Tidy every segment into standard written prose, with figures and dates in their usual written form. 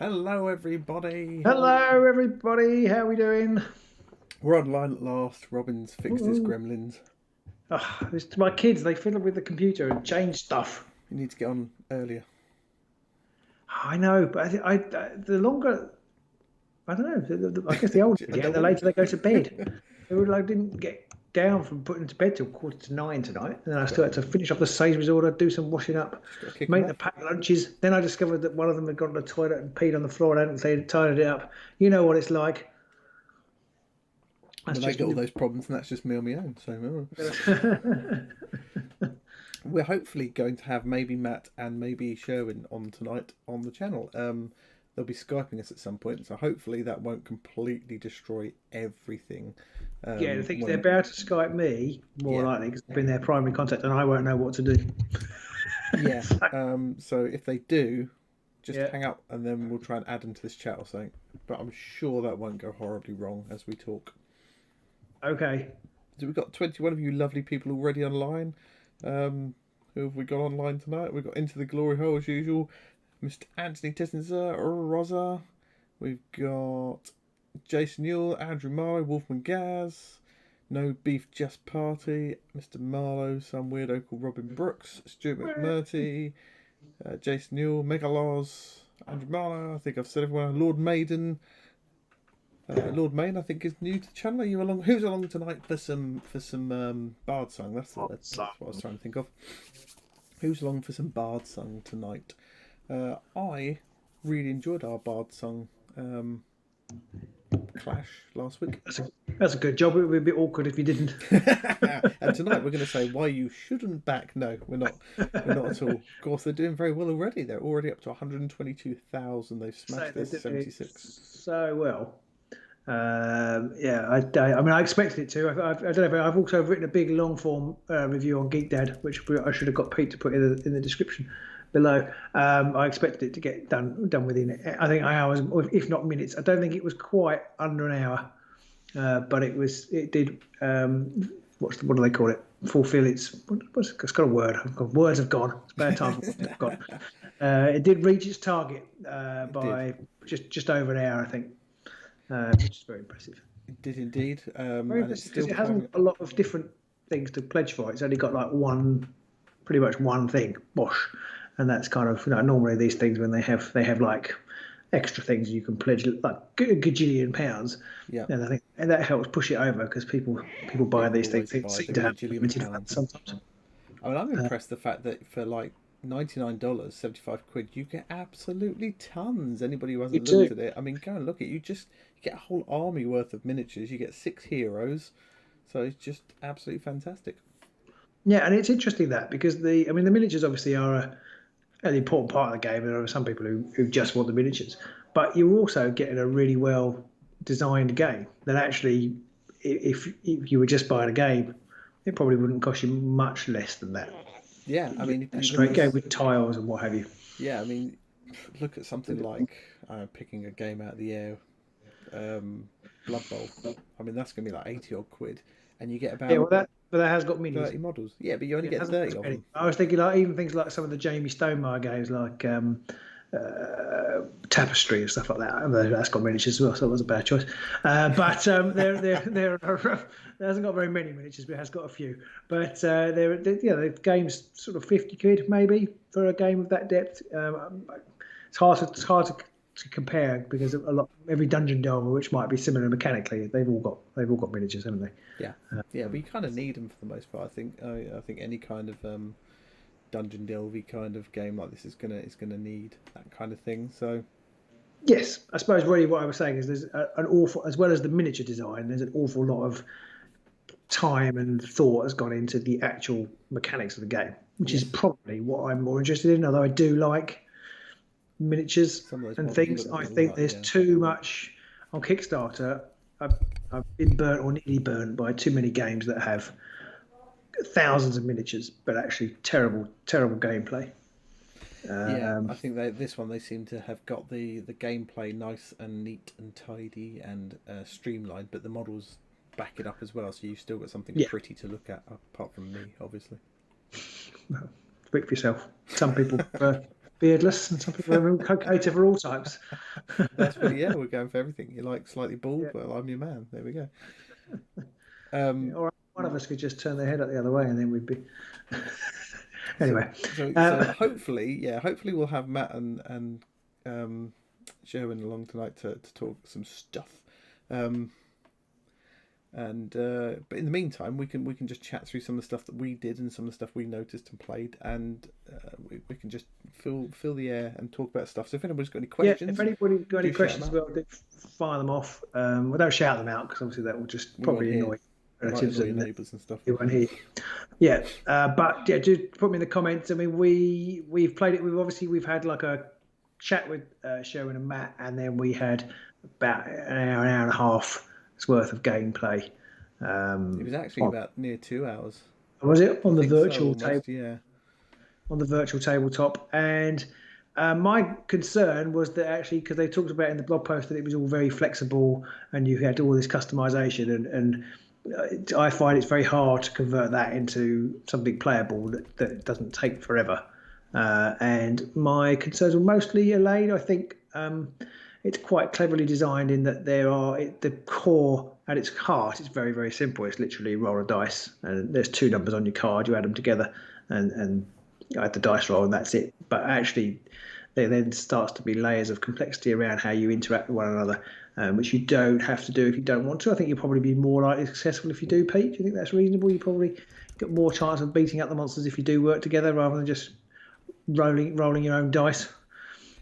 Hello, everybody. Hello, everybody. How are we doing? We're online at last. Robin's fixed his Ooh. gremlins. It's my kids. They fiddle with the computer and change stuff. You need to get on earlier. I know, but the longer, I don't know. I guess the older I they get, don't the want later you they go to bed. to. They were like didn't get down from putting them to bed till 8:45 tonight, and then I still had to finish off the Sainsbury's order, do some washing up, Just got to kick them make the off. packed lunches. Then I discovered that one of them had gone to the toilet and peed on the floor and hadn't tidied it up. You know what it's like. That's When I just get all those problems, and that's just me on my own. So we're hopefully going to have maybe Matt and maybe Sherwin on tonight on the channel. They'll be Skyping us at some point, so hopefully that won't completely destroy everything. Yeah, the thing is, they're about to Skype me more likely because they've been their primary contact, and I won't know what to do. Yeah. So if they do, just Yeah. hang up, and then we'll try and add them to this chat or something. But I'm sure that won't go horribly wrong as we talk. Okay. So we've got 21 of you lovely people already online. Who have we got online tonight? We've got Into the Glory Hole as usual. Mr. Anthony Tissenser, Rosa. We've got Jason Newell, Andrew Marlowe, Wolfman Gaz. No Beef Just Party. Mr. Marlowe, some weirdo called Robin Brooks. Stuart McMurty. Jason Newell, Megaloz. Andrew Marlowe, I think I've said everyone. Lord Maiden. Lord Main, I think, is new to the channel. Are you along? Who's along tonight for some Bardsung? That's what I was trying to think of. Who's along for some Bardsung tonight? I really enjoyed our Bardsung clash last week. That's a good job. It would be a bit awkward if you didn't. And tonight we're going to say why you shouldn't back. No, we're not. We're not at all. Of course, they're doing very well already. They're already up to 122,000. They've smashed this 76. So well. Yeah, I mean, I expected it to. I don't know, but I've also written a big long form review on Geek Dad, which I should have got Pete to put in the description below. I expected it to get done within, I think, hours, if not minutes. I don't think it was quite under an hour, but it did. What do they call it? Fulfill its. It's got a word. Words have gone. It's about time. I've gone. It did reach its target by just over an hour, I think. Which is very impressive. It did indeed. Very impressive because it hasn't got a lot of different things to pledge for. It's only got like pretty much one thing, bosh, and that's kind of normally these things when they have like extra things you can pledge like a gajillion pounds. Yeah, and I think that helps push it over because people buy these things. They seem to have limited sometimes. I mean, I'm impressed the fact that for like $99, 75 quid, you get absolutely tons. Anybody who hasn't looked at it, I mean, go and look at it. You get a whole army worth of miniatures. You get 6 heroes, so it's just absolutely fantastic. Yeah, and it's interesting that because the miniatures obviously are an important part of the game. There are some people who just want the miniatures, but you're also getting a really well designed game that actually, if you were just buying a game, it probably wouldn't cost you much less than that. Yeah, I mean, a straight game with tiles and what have you. Yeah, I mean, look at something like picking a game out of the air, Blood Bowl. I mean, that's going to be like 80 odd quid, and you get about but that has got minis. 30 models. Yeah, but you only get 30 of them. I was thinking like even things like some of the Jamie Stonemaier games, like Tapestry and stuff like that. That's got miniatures as well, so that was a bad choice. But it hasn't got very many miniatures, but it has got a few. But the game's sort of 50 quid maybe for a game of that depth. It's hard to compare because every dungeon delver, which might be similar mechanically, they've all got miniatures, haven't they? Yeah, but you kind of need them for the most part. I think any kind of dungeon delvey kind of game like this is gonna need that kind of thing. So yes, I suppose really what I was saying is there's an awful, as well as the miniature design, there's an awful lot of time and thought has gone into the actual mechanics of the game, which is probably what I'm more interested in. Although I do like miniatures and things, I think there's too much on Kickstarter. I've been burnt or nearly burnt by too many games that have thousands of miniatures, but actually terrible gameplay. I think this one they seem to have got the gameplay nice and neat and tidy and streamlined, but the models back it up as well, so you've still got something pretty to look at, apart from me, obviously. Well, speak for yourself. Some people prefer beardless, and some people are cater for all types. That's what. Yeah, we're going for everything. You like slightly bald? Yeah. Well, I'm your man. There we go. Yeah, or one of us could just turn their head up the other way, and then we'd be. Anyway, so hopefully we'll have Matt and Sherwin along tonight to talk some stuff. But in the meantime, we can just chat through some of the stuff that we did and some of the stuff we noticed and played, and we can just fill the air and talk about stuff. So if anybody's got any questions, if anybody's got any questions, well, fire them off. We don't shout them out because obviously that will just probably annoy relatives and neighbours and stuff. You won't hear. Yeah, but yeah, just put me in the comments. I mean, we've played it. We've had like a chat with Sherwin and Matt, and then we had about an hour and a half worth of gameplay. It was actually about near 2 hours. Was it on the virtual table? Yeah, on the virtual tabletop. And my concern was that actually, because they talked about in the blog post that it was all very flexible and you had all this customization, and I find it's very hard to convert that into something playable that doesn't take forever. And my concerns were mostly allayed. I think it's quite cleverly designed in that the core at its heart is very, very simple. It's literally roll a dice, and there's two numbers on your card. You add them together, and you add the dice roll, and that's it. But actually, there then starts to be layers of complexity around how you interact with one another, which you don't have to do if you don't want to. I think you'll probably be more likely successful if you do, Pete. Do you think that's reasonable? You probably get more chance of beating up the monsters if you do work together rather than just rolling your own dice.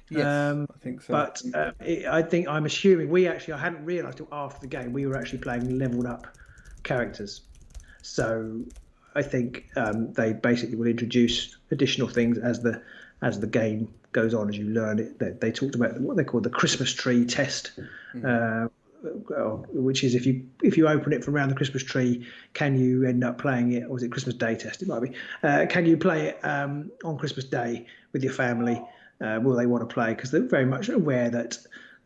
Yes, I think so. But I think I'm assuming I hadn't realised till after the game we were actually playing leveled up characters. So I think they basically will introduce additional things as the game goes on, as you learn it. They talked about what they call the Christmas tree test, which is if you open it from around the Christmas tree, can you end up playing it? Or was it Christmas Day test? It might be. Can you play it on Christmas Day with your family? Will they want to play? Because they're very much aware that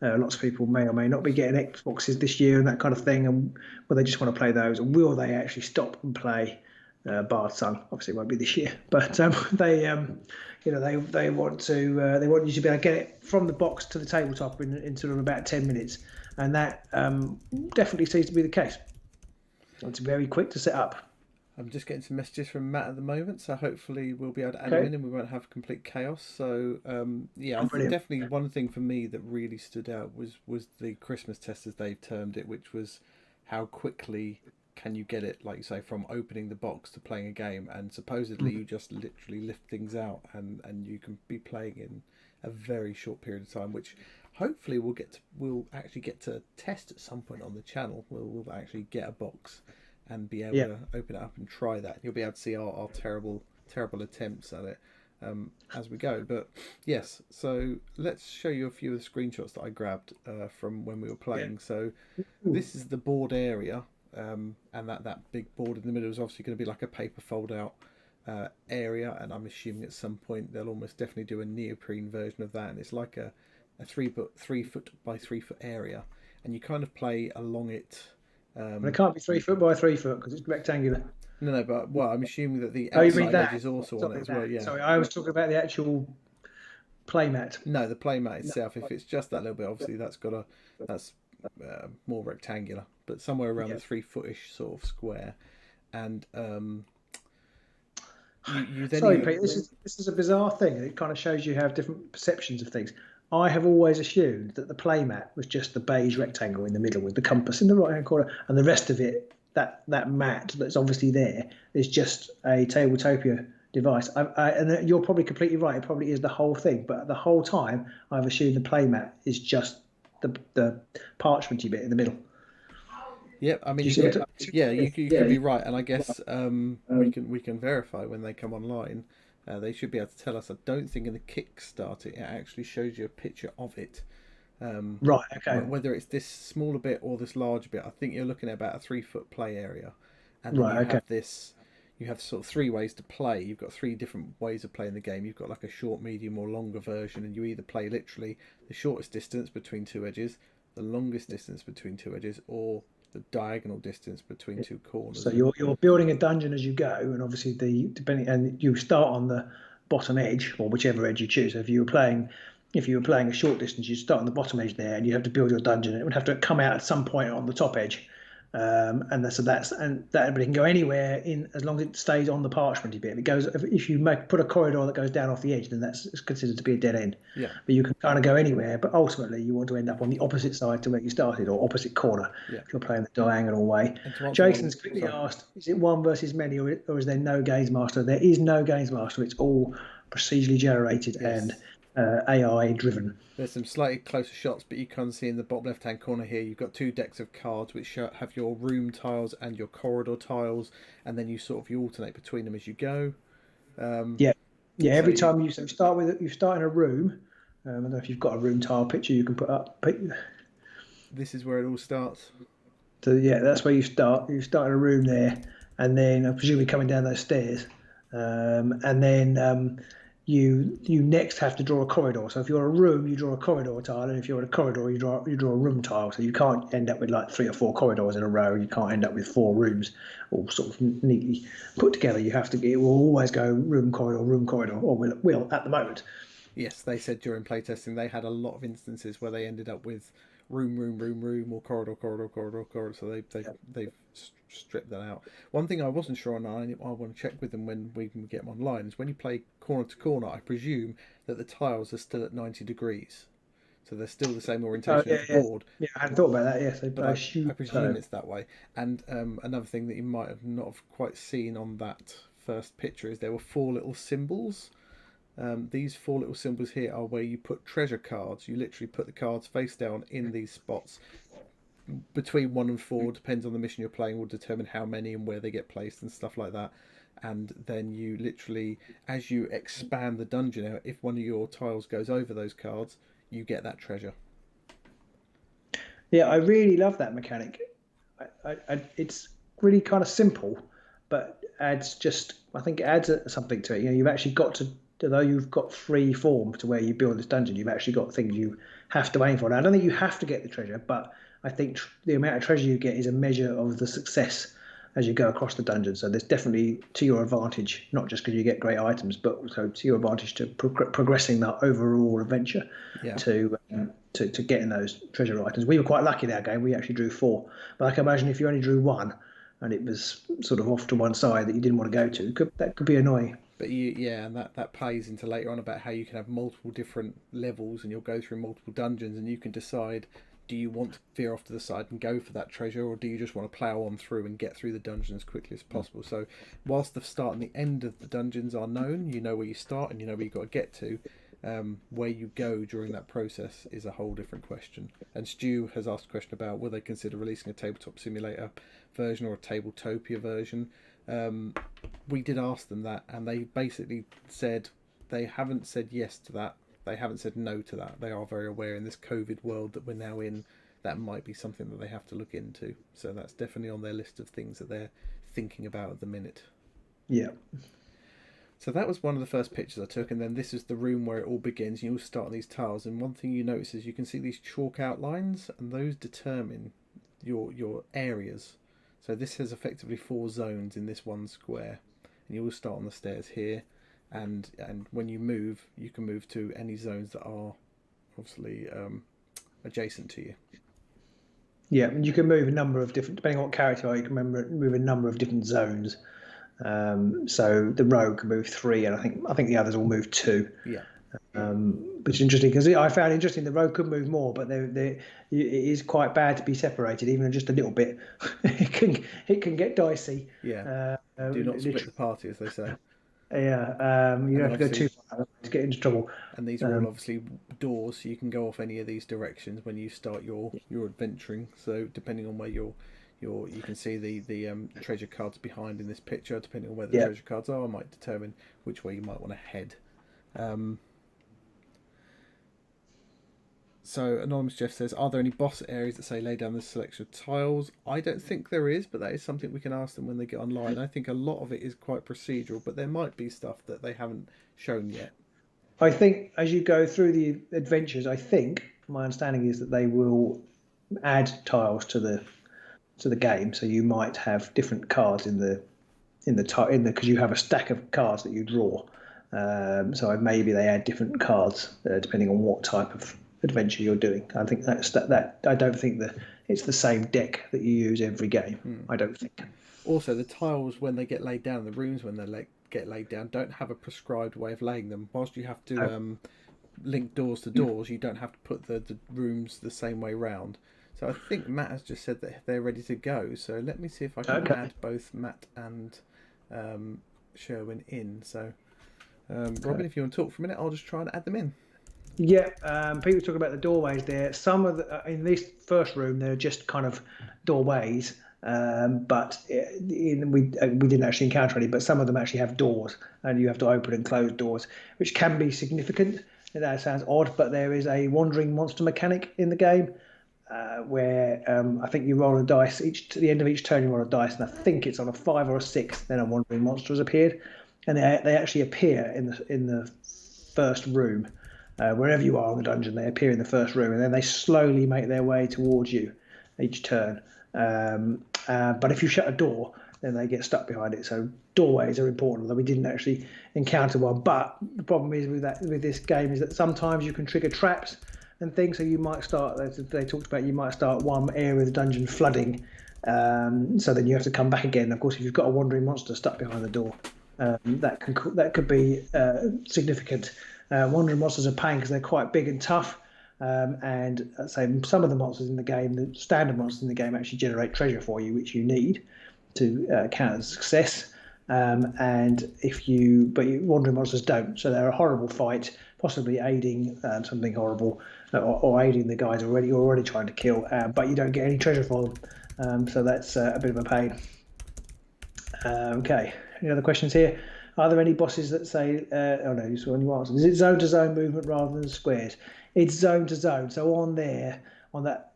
lots of people may or may not be getting Xboxes this year and that kind of thing, and will they just want to play those, or will they actually stop and play Bardsung? Obviously, it won't be this year, but they want you to be able to get it from the box to the tabletop in sort of about 10 minutes, and that definitely seems to be the case. It's very quick to set up. I'm just getting some messages from Matt at the moment, so hopefully we'll be able to add them in and we won't have complete chaos. So I think definitely one thing for me that really stood out was the Christmas test, as they've termed it, which was how quickly can you get it, like you say, from opening the box to playing a game, and supposedly you just literally lift things out and you can be playing in a very short period of time, which hopefully we'll actually get to test at some point on the channel. We'll actually get a box and be able to open it up and try that. You'll be able to see our terrible attempts at it as we go. But yes, so let's show you a few of the screenshots that I grabbed from when we were playing. Yeah. So this is the board area, and that big board in the middle is obviously going to be like a paper fold out area, and I'm assuming at some point they'll almost definitely do a neoprene version of that, and it's like a 3 foot by 3 foot area, and you kind of play along it. It can't be 3 foot by 3 foot because it's rectangular. No, but I'm assuming that the outside edge is also on it as well. Yeah. Sorry, I was talking about the actual playmat. No, the playmat itself. If it's just that little bit, obviously that's more rectangular, but somewhere around the 3 footish sort of square. And you then. Sorry, Pete. This is a bizarre thing. It kind of shows you have different perceptions of things. I have always assumed that the playmat was just the beige rectangle in the middle with the compass in the right-hand corner, and the rest of it, that mat that's obviously there, is just a Tabletopia device. And you're probably completely right. It probably is the whole thing, but the whole time I've assumed the playmat is just the parchmenty bit in the middle. Yeah, I mean, you could be right, and I guess we can verify when they come online. They should be able to tell us. I don't think in the Kickstarter it actually shows you a picture of it. Right, okay. Whether it's this smaller bit or this larger bit, I think you're looking at about a 3 foot play area. And then you have sort of 3 ways to play. You've got 3 different ways of playing the game. You've got like a short, medium or longer version, and you either play literally the shortest distance between 2 edges, the longest distance between 2 edges, or the diagonal distance between 2 corners. So you're building a dungeon as you go, and obviously and you start on bottom edge, or whichever edge you choose. So if you were playing a short distance, you'd start on the bottom edge there, and you'd have to build your dungeon. It would have to come out at some point on the top edge, but it can go anywhere in as long as it stays on the parchmenty bit. If you put a corridor that goes down off the edge, then that's considered to be a dead end. Yeah. But you can kind of go anywhere. But ultimately, you want to end up on the opposite side to where you started, or opposite corner. Yeah. If you're playing the diagonal way. Jason's quickly asked, is it one versus many, or is there no games master? There is no games master. It's all procedurally generated and AI driven. There's some slightly closer shots, but you can see in the bottom left hand corner here you've got 2 decks of cards which have your room tiles and your corridor tiles, and then you alternate between them as you go. Every time you start in a room. I don't know if you've got a room tile picture you can put up. This is where it all starts. So that's where you start. You start in a room there, and then presumably coming down those stairs, and then you next have to draw a corridor. So if you're a room, you draw a corridor tile, and if you're in a corridor, you draw a room tile. So you can't end up with like 3 or 4 corridors in a row. You can't end up with 4 rooms all sort of neatly put together. It will always go room, corridor, or will at the moment. Yes, they said during playtesting they had a lot of instances where they ended up with room, or corridor. So they've stripped that out. One thing I wasn't sure on, I want to check with them when we can get them online, is when you play corner to corner, I presume that the tiles are still at 90 degrees. So they're still the same orientation as the board. Yeah, I hadn't thought about that, yes. But I presume it's that way. And another thing that you might have not have quite seen on that first picture is there were 4 little symbols. These 4 little symbols here are where you put treasure cards. You literally put the cards face down in these spots. Between 1 and 4, depends on the mission you're playing, will determine how many and where they get placed and stuff like that. And then you literally, as you expand the dungeon out, if one of your tiles goes over those cards, you get that treasure. Yeah, I really love that mechanic. It's really kind of simple, but adds something to it. You've actually got to, although you've got free form to where you build this dungeon, you've actually got things you have to aim for. Now, I don't think you have to get the treasure, but I think the amount of treasure you get is a measure of the success as you go across the dungeon. So there's definitely to your advantage, not just because you get great items, but also to your advantage to progressing that overall adventure to getting those treasure items. We were quite lucky in our game. We actually drew 4. But I can imagine if you only drew 1 and it was sort of off to one side that you didn't want to go to, that could be annoying. But and that plays into later on about how you can have multiple different levels and you'll go through multiple dungeons and you can decide, do you want to veer off to the side and go for that treasure, or do you just want to plough on through and get through the dungeon as quickly as possible? So whilst the start and the end of the dungeons are known, you know where you start and you know where you've got to get to, where you go during that process is a whole different question. And Stu has asked a question about will they consider releasing a tabletop simulator version or a tabletopia version. We did ask them that, and they basically said they haven't said yes to that. They haven't said no to that. They are very aware in this COVID world that we're now in, that might be something that they have to look into. So that's definitely on their list of things that they're thinking about at the minute. Yeah. So that was one of the first pictures I took, and then this is the room where it all begins. You'll start on these tiles, and one thing you notice is you can see these chalk outlines, and those determine your areas. So this has effectively 4 zones in this one square, and you will start on the stairs here. And when you move, you can move to any zones that are obviously adjacent to you. Yeah, and you can move a number of different, depending on what character you can move a number of different zones. So the rogue can move 3, and I think the others will move 2. Yeah. Which is interesting because I found interesting the rogue could move more, but it is quite bad to be separated, even just a little bit. it can get dicey. Yeah. Do not split the party, as they say. Yeah, you don't have to go too far to get into trouble. And these are all obviously doors, so you can go off any of these directions when you start your adventuring. So depending on where you can see the treasure cards behind in this picture. Depending on where the treasure cards are, might determine which way you might want to head. So Anonymous Jeff says, are there any boss areas that say lay down this selection of tiles? I don't think there is, but that is something we can ask them when they get online. I think a lot of it is quite procedural, but there might be stuff that they haven't shown yet. I think as you go through the adventures, my understanding is that they will add tiles to the game. So you might have different cards in the because you have a stack of cards that you draw. So maybe they add different cards depending on what type of adventure you're doing. I think that I don't think that it's the same deck that you use every game. I don't think. Also, the tiles when they get laid down, the rooms when they get laid down, don't have a prescribed way of laying them. Whilst you have to link doors to doors, you don't have to put the rooms the same way round. So I think Matt has just said that they're ready to go. So let me see if I can add both Matt and Sherwin in. So Robin, if you want to talk for a minute, I'll just try and add them in. Yeah, people talk about the doorways there. Some of in this first room, they're just kind of doorways, but we didn't actually encounter any. But some of them actually have doors, and you have to open and close doors, which can be significant. That sounds odd, but there is a wandering monster mechanic in the game where I think you roll a dice at the end of each turn. You roll a dice, and I think it's on a 5 or a 6. Then a wandering monster has appeared, and they actually appear in the first room. Wherever you are in the dungeon, they appear in the first room, and then they slowly make their way towards you each turn. But if you shut a door, then they get stuck behind it. So doorways are important, although we didn't actually encounter one. But the problem is with this game is that sometimes you can trigger traps and things. So you might start. They talked about you might start one area of the dungeon flooding, so then you have to come back again. Of course, if you've got a wandering monster stuck behind the door, that could be significant. Wandering monsters are pain because they're quite big and tough, and some of the monsters in the game, the standard monsters in the game, actually generate treasure for you, which you need to count as success. But wandering monsters don't, so they're a horrible fight, possibly aiding something horrible, or aiding the guys you're already trying to kill, but you don't get any treasure for them. So that's a bit of a pain. Okay, any other questions here? Are there any bosses that say, oh no, you saw any answers. Is it zone to zone movement rather than squares? It's zone to zone. So on that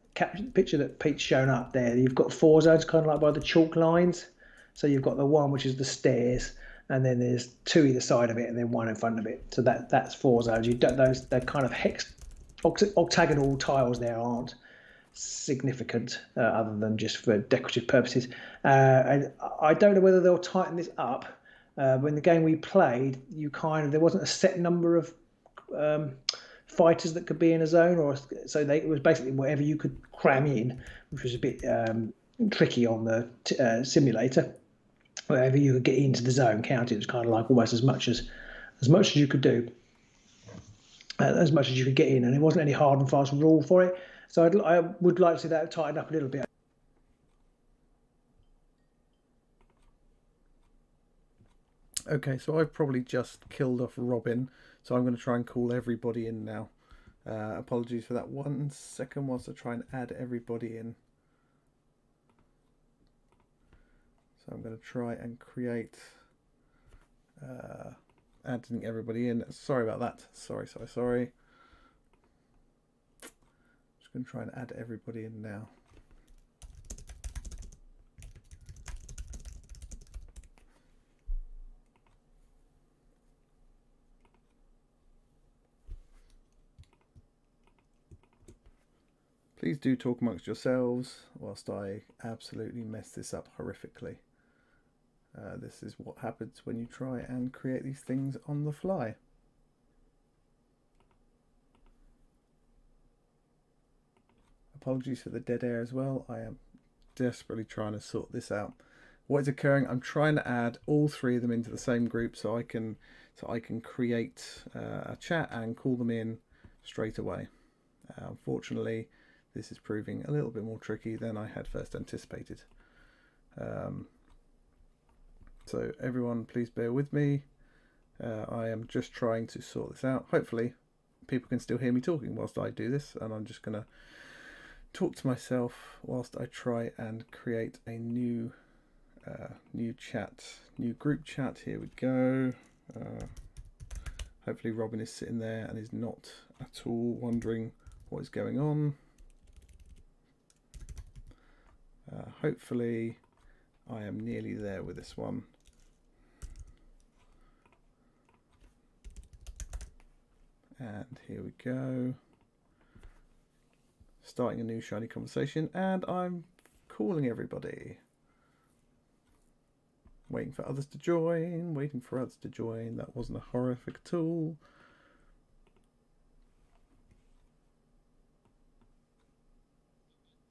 picture that Pete's shown up there, you've got 4 zones, kind of like by the chalk lines. So you've got the one which is the stairs, and then there's 2 either side of it, and then 1 in front of it. So that's 4 zones. They're kind of octagonal tiles. There aren't significant other than just for decorative purposes. And I don't know whether they'll tighten this up. When the game we played, there wasn't a set number of fighters that could be in a zone, it was basically whatever you could cram in, which was a bit tricky on the simulator. Wherever you could get into the zone counted. It was kind of like almost as much as you could do, as much as you could get in, and there wasn't any hard and fast rule for it. So I would like to see that tightened up a little bit. Okay, so I've probably just killed off Robin, so I'm going to try and call everybody in now. Apologies for that 1 second whilst I try and add everybody in. So I'm going to try and create adding everybody in. Sorry about that. Sorry. Just going to try and add everybody in now. Please do talk amongst yourselves whilst I absolutely mess this up horrifically. This is what happens when you try and create these things on the fly. Apologies for the dead air as well. I am desperately trying to sort this out. What is occurring? I'm trying to add all 3 of them into the same group so I can create a chat and call them in straight away. Unfortunately, this is proving a little bit more tricky than I had first anticipated. So everyone, please bear with me. I am just trying to sort this out. Hopefully, people can still hear me talking whilst I do this, and I'm just going to talk to myself whilst I try and create a new group chat. Here we go. Hopefully Robin is sitting there and is not at all wondering what is going on. Hopefully I am nearly there with this one. And here we go. Starting a new shiny conversation, and I'm calling everybody. Waiting for others to join. Waiting for others to join. That wasn't a horrific at all.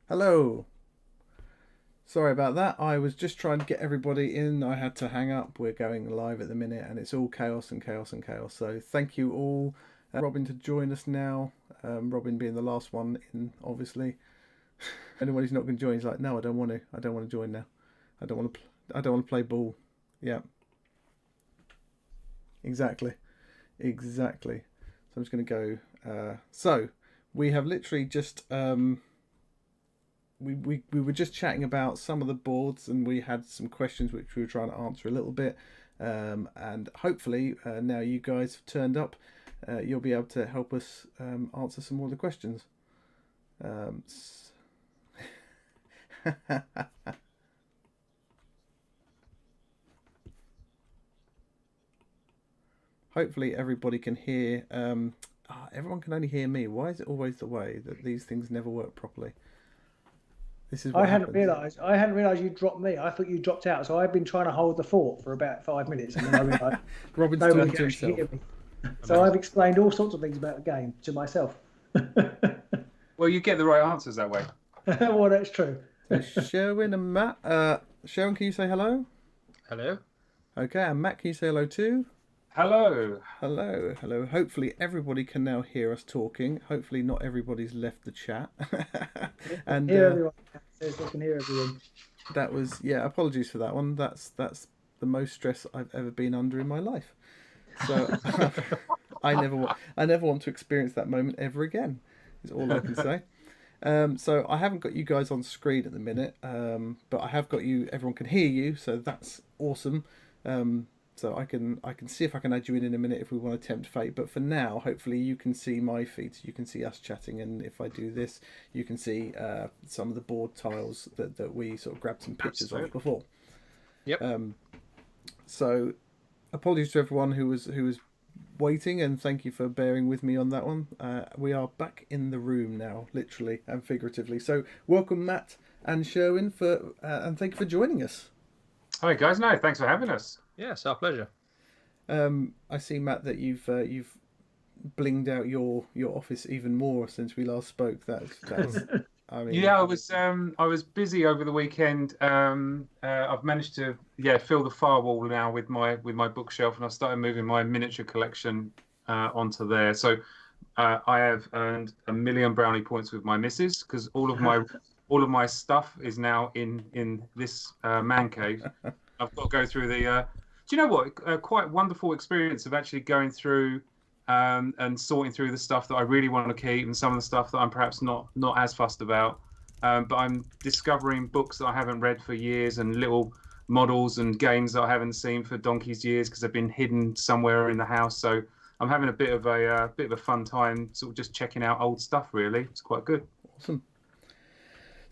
Hello. Sorry about that. I was just trying to get everybody in. I had to hang up. We're going live at the minute and it's all chaos and chaos and chaos. So thank you all. Robin to join us now. Robin being the last one in, obviously. Anyone who's not going to join is like, no, I don't want to. I don't want to join now. I don't want to play ball. Yeah. Exactly. So I'm just going to go. So we have literally just... We were just chatting about some of the boards and we had some questions which we were trying to answer a little bit. And hopefully now you guys have turned up, you'll be able to help us answer some more of the questions. Hopefully everybody can hear. Everyone can only hear me. Why is it always the way that these things never work properly? This is what I hadn't realised you dropped me. I thought you dropped out. So I've been trying to hold the fort for about 5 minutes, and then I realised Robin's nobody talking to can actually himself. hear me. So I've explained all sorts of things about the game to myself. Well, you get the right answers that way. Well, that's true. So Sherwin and Matt. Sherwin, can you say hello? Hello. Okay, and Matt, can you say hello too? Hello. Hello. Hopefully everybody can now hear us talking. Hopefully not everybody's left the chat. And Hear everyone. Says they can hear everyone. that was, apologies for that one. That's the most stress I've ever been under in my life. So I never want to experience that moment ever again. Is all I can say. So I haven't got you guys on screen at the minute, but I have got you. Everyone can hear you, so that's awesome. So I can see if I can add you in a minute if we want to tempt fate. But for now, hopefully you can see my feed, so you can see us chatting. And if I do this, you can see some of the board tiles that we sort of grabbed some pictures of before. Yep. So apologies to everyone who was waiting, and thank you for bearing with me on that one. We are back in the room now, literally and figuratively. So welcome Matt and Sherwin and thank you for joining us. Hi guys, no, thanks for having us. Yes, our pleasure. I see, Matt, that you've blinged out your office even more since we last spoke. That's I mean, Yeah, I was busy over the weekend. I've managed to fill the firewall now with my bookshelf, and I've started moving my miniature collection onto there. So I have earned 1 million brownie points with my missus because all of my stuff is now in this man cave. I've got to go through the. Do you know what? Quite wonderful experience of actually going through and sorting through the stuff that I really want to keep and some of the stuff that I'm perhaps not as fussed about. But I'm discovering books that I haven't read for years and little models and games that I haven't seen for donkey's years because they've been hidden somewhere in the house. So I'm having a bit of a fun time, sort of just checking out old stuff. Really, it's quite good. Awesome.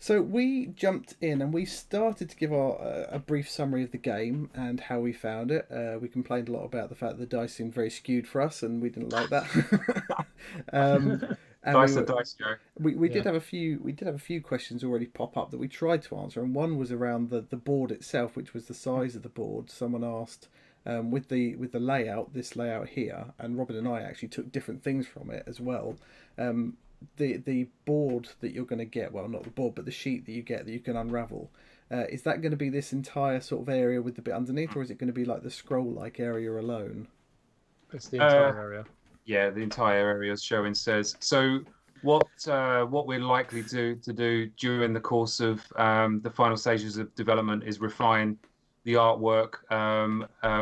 So we jumped in and we started to give a brief summary of the game and how we found it. We complained a lot about the fact that the dice seemed very skewed for us, and we didn't like that. Dice, Joe. We did have a few questions already pop up that we tried to answer, and one was around the board itself, which was the size of the board. Someone asked with the layout, this layout here, and Robin and I actually took different things from it as well. The board that you're going to get, well, not the board, but the sheet that you get that you can unravel, is that going to be this entire sort of area with the bit underneath, or is it going to be like the scroll-like area alone? It's the entire area. Yeah, the entire area, as Sherwin says. So what we're likely to do during the course of the final stages of development is refine the artwork.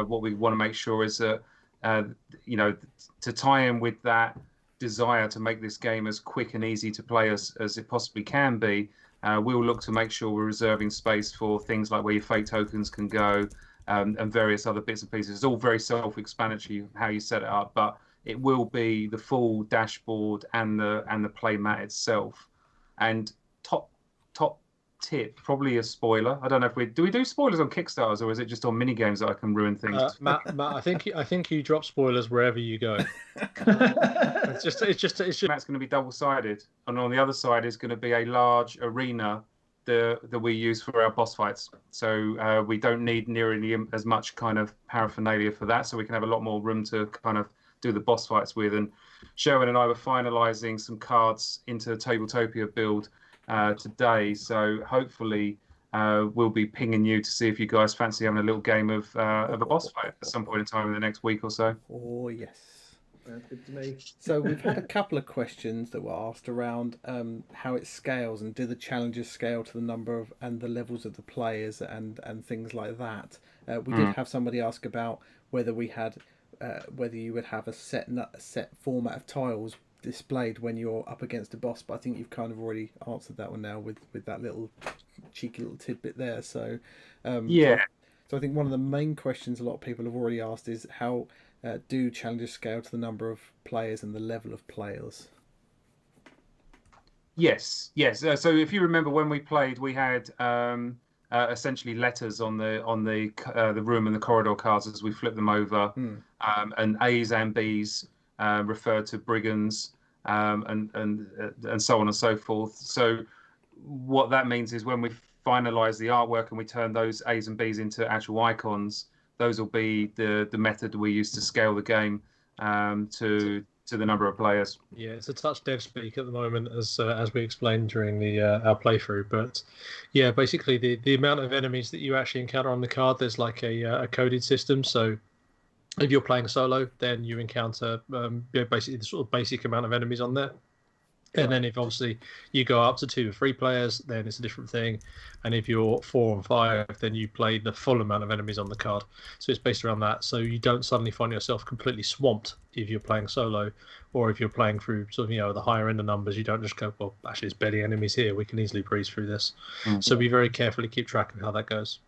What we want to make sure is that, to tie in with that desire to make this game as quick and easy to play as it possibly can be, we'll look to make sure we're reserving space for things like where your fate tokens can go, and various other bits and pieces. It's all very self-explanatory how you set it up, but it will be the full dashboard and the play mat itself. And top tip, probably a spoiler. I don't know if we do spoilers on Kickstarters, or is it just on mini games that I can ruin things? Matt, I think you drop spoilers wherever you go. It's just. Matt's going to be double-sided, and on the other side is going to be a large arena that we use for our boss fights. So we don't need nearly as much kind of paraphernalia for that. So we can have a lot more room to kind of do the boss fights with. And Sherwin and I were finalising some cards into the Tabletopia build today. So hopefully we'll be pinging you to see if you guys fancy having a little game of a boss fight at some point in time in the next week or so. Oh yes. Sounds good to me. So we've had a couple of questions that were asked around how it scales, and do the challenges scale to the number of and the levels of the players and things like that. We did have somebody ask about whether we had whether you would have a set format of tiles displayed when you're up against a boss, but I think you've kind of already answered that one now with that little cheeky little tidbit there. So Yeah. So I think one of the main questions a lot of people have already asked is how do challenges scale to the number of players and the level of players? Yes. So if you remember when we played, we had essentially letters on the room and the corridor cards as we flip them over, and A's and B's refer to brigands, and so on and so forth. So what that means is when we finalize the artwork and we turn those A's and B's into actual icons, those will be the method we use to scale the game to the number of players. Yeah, it's a touch dev speak at the moment, as we explained during the our playthrough. But yeah, basically the amount of enemies that you actually encounter on the card, there's like a coded system. So if you're playing solo, then you encounter basically the sort of basic amount of enemies on there. And then if obviously you go up to 2 or 3 players, then it's a different thing. And if you're 4 and 5, then you play the full amount of enemies on the card. So it's based around that. So you don't suddenly find yourself completely swamped if you're playing solo, or if you're playing through sort of, the higher end of numbers, you don't just go, well, actually, there's barely enemies here. We can easily breeze through this. So be very carefully keep track of how that goes.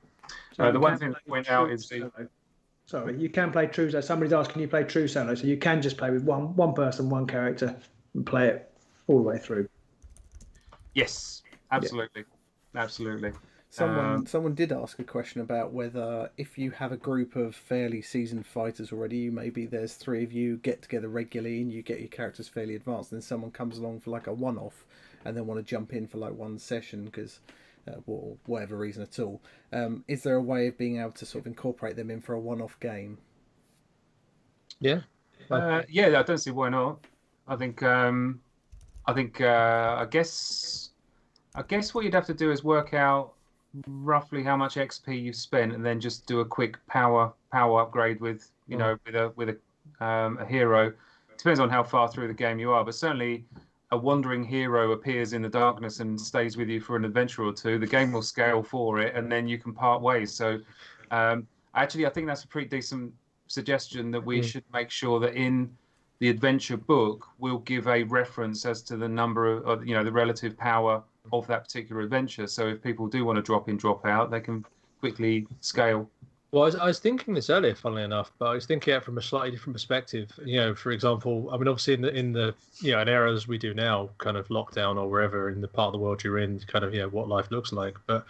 So the one thing to point out is sorry, you can play true solo. Somebody's asked, can you play true solo? So you can just play with one person, one character, and play it all the way through. Yes, absolutely. Someone did ask a question about whether if you have a group of fairly seasoned fighters already, maybe there's 3 of you get together regularly and you get your characters fairly advanced, and then someone comes along for like a one-off and then want to jump in for like one session because whatever reason at all. Is there a way of being able to sort of incorporate them in for a one-off game? Yeah. I don't see why not. I guess what you'd have to do is work out roughly how much XP you've spent, and then just do a quick power upgrade with with a hero. Depends on how far through the game you are, but certainly a wandering hero appears in the darkness and stays with you for an adventure or 2. The game will scale for it, and then you can part ways. So actually, I think that's a pretty decent suggestion that we should make sure that in the adventure book will give a reference as to the number of the relative power of that particular adventure. So if people do want to drop in, drop out, they can quickly scale. Well, I was thinking this earlier, funnily enough, but I was thinking it from a slightly different perspective. For example, I mean, obviously in the in eras we do now, kind of lockdown or wherever in the part of the world you're in, kind of what life looks like. But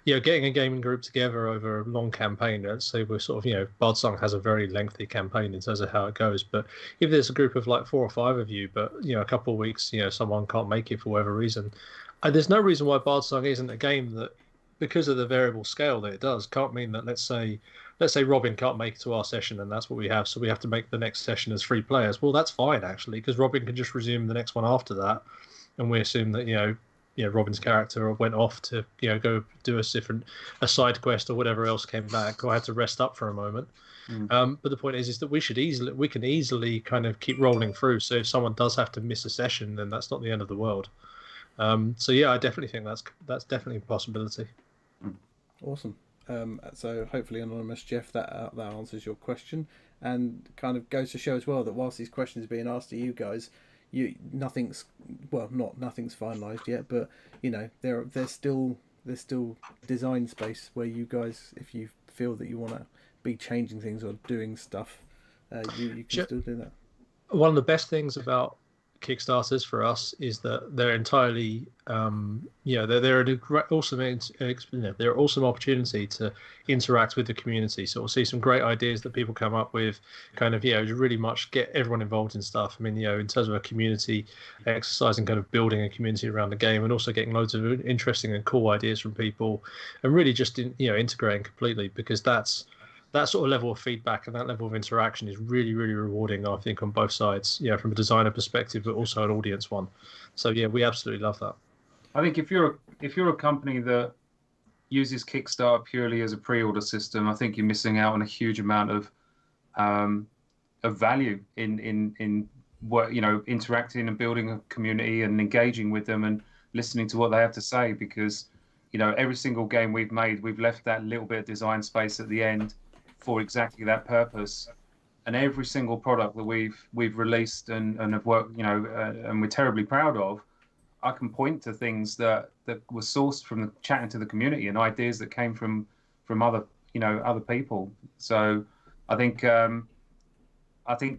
getting a gaming group together over a long campaign. Let's say we're sort of Bardsung has a very lengthy campaign in terms of how it goes. But if there's a group of like 4 or 5 of you, but a couple of weeks, someone can't make it for whatever reason, there's no reason why Bardsung isn't a game that, because of the variable scale that it does, can't mean that let's say Robin can't make it to our session and that's what we have, so we have to make the next session as 3 players. Well, that's fine actually, because Robin can just resume the next one after that, and we assume that Robin's character went off to go do a side quest or whatever else, came back, or had to rest up for a moment. But the point is that we can easily kind of keep rolling through. So if someone does have to miss a session, then that's not the end of the world. So I definitely think that's definitely a possibility. Awesome. So hopefully, Anonymous Jeff, that answers your question, and kind of goes to show as well that whilst these questions are being asked to you guys, nothing's finalised yet, but there's still design space where you guys, if you feel that you want to be changing things or doing stuff, you can still do that. One of the best things about Kickstarters for us is that they're entirely, they're an awesome, they're an awesome opportunity to interact with the community. So we'll see some great ideas that people come up with, kind of, really much get everyone involved in stuff. I mean, in terms of a community exercise and kind of building a community around the game, and also getting loads of interesting and cool ideas from people, and really just integrating completely, because that sort of level of feedback and that level of interaction is really, really rewarding, I think, on both sides, from a designer perspective, but also an audience one. So yeah, we absolutely love that. I think if you're a company that uses Kickstarter purely as a pre-order system, I think you're missing out on a huge amount of value in what, interacting and building a community and engaging with them and listening to what they have to say, because every single game we've made, we've left that little bit of design space at the end for exactly that purpose. And every single product that we've released and have worked, and we're terribly proud of, I can point to things that were sourced from chatting to the community and ideas that came from other people. So I think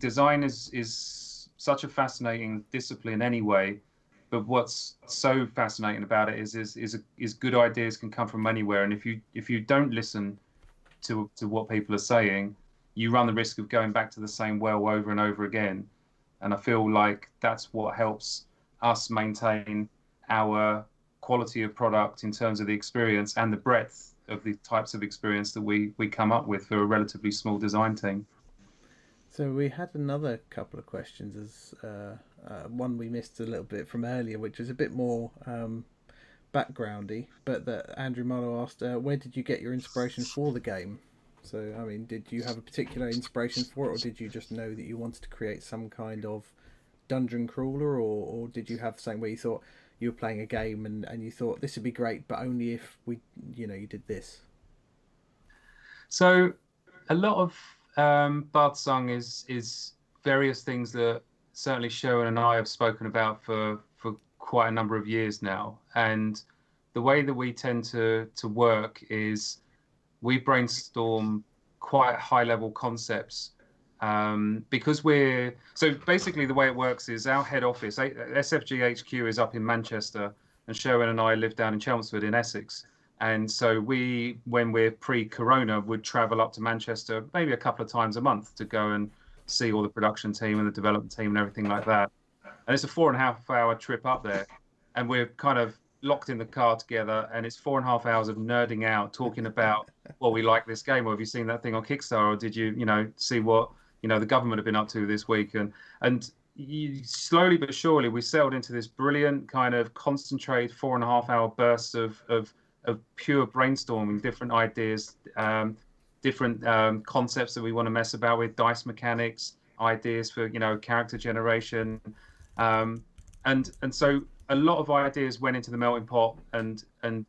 design is such a fascinating discipline anyway. But what's so fascinating about it is good ideas can come from anywhere. And if you don't listen to what people are saying, you run the risk of going back to the same well over and over again. And I feel like that's what helps us maintain our quality of product in terms of the experience and the breadth of the types of experience that we come up with for a relatively small design team. So we had another couple of questions, as one we missed a little bit from earlier, which was a bit more backgroundy, but that Andrew Marlowe asked, where did you get your inspiration for the game? So, I mean, did you have a particular inspiration for it, or did you just know that you wanted to create some kind of dungeon crawler, or did you have something where you thought you were playing a game and you thought this would be great, but only if you did this? So a lot of Bardsung is various things that certainly Sherwin and I have spoken about for quite a number of years now. And the way that we tend to work is we brainstorm quite high level concepts, because so basically the way it works is our head office, SFG HQ, is up in Manchester, and Sherwin and I live down in Chelmsford in Essex. And so when we're pre-corona, would travel up to Manchester maybe a couple of times a month to go and see all the production team and the development team and everything like that. And it's a 4.5 hour trip up there, and we're kind of locked in the car together, and it's 4.5 hours of nerding out, talking about, well, we like this game, or have you seen that thing on Kickstarter, or did you see what the government have been up to this week? And slowly but surely we settled into this brilliant kind of concentrated 4.5 hour bursts of pure brainstorming, different ideas, different concepts that we want to mess about with, dice mechanics, ideas for character generation, and so a lot of ideas went into the melting pot and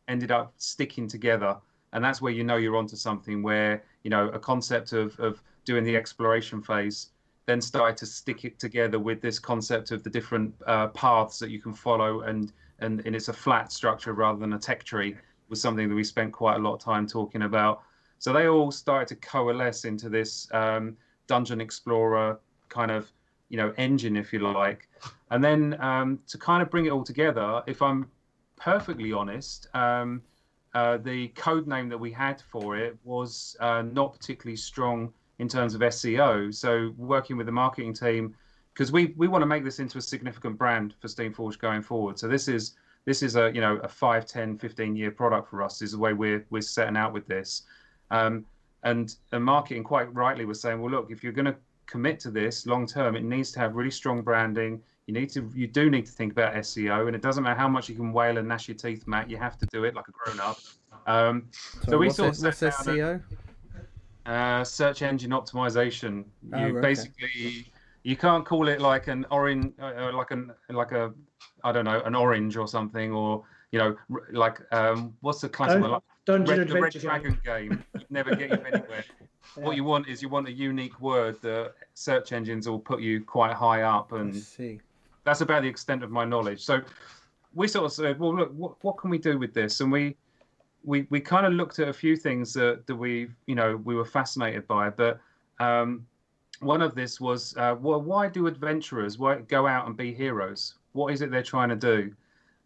ended up sticking together. And that's where you're onto something, where a concept of doing the exploration phase then started to stick it together with this concept of the different paths that you can follow, and it's a flat structure rather than a tech tree, was something that we spent quite a lot of time talking about. So they all started to coalesce into this dungeon explorer kind of engine, if you like. And then to kind of bring it all together, if I'm perfectly honest, the code name that we had for it was not particularly strong in terms of SEO. So working with the marketing team, because we want to make this into a significant brand for Steamforged going forward. So this is a 5, 10, 15-year product for us, is the way we're setting out with this. And marketing quite rightly was saying, well, look, if you're going to commit to this long term, it needs to have really strong branding. You do need to think about SEO, and it doesn't matter how much you can wail and gnash your teeth, Matt. You have to do it like a grown up. So we sort of what's SEO? Search engine optimization. Okay. You can't call it like an orange, an orange or something, or what's the classic one? Dungeon the Red Adventure Dragon game. You'd never get you anywhere. Yeah. What you want a unique word that search engines will put you quite high up, and that's about the extent of my knowledge. So we sort of said, well, look, what can we do with this? And we kind of looked at a few things that we were fascinated by, but one of this was, well, why do adventurers go out and be heroes? What is it they're trying to do?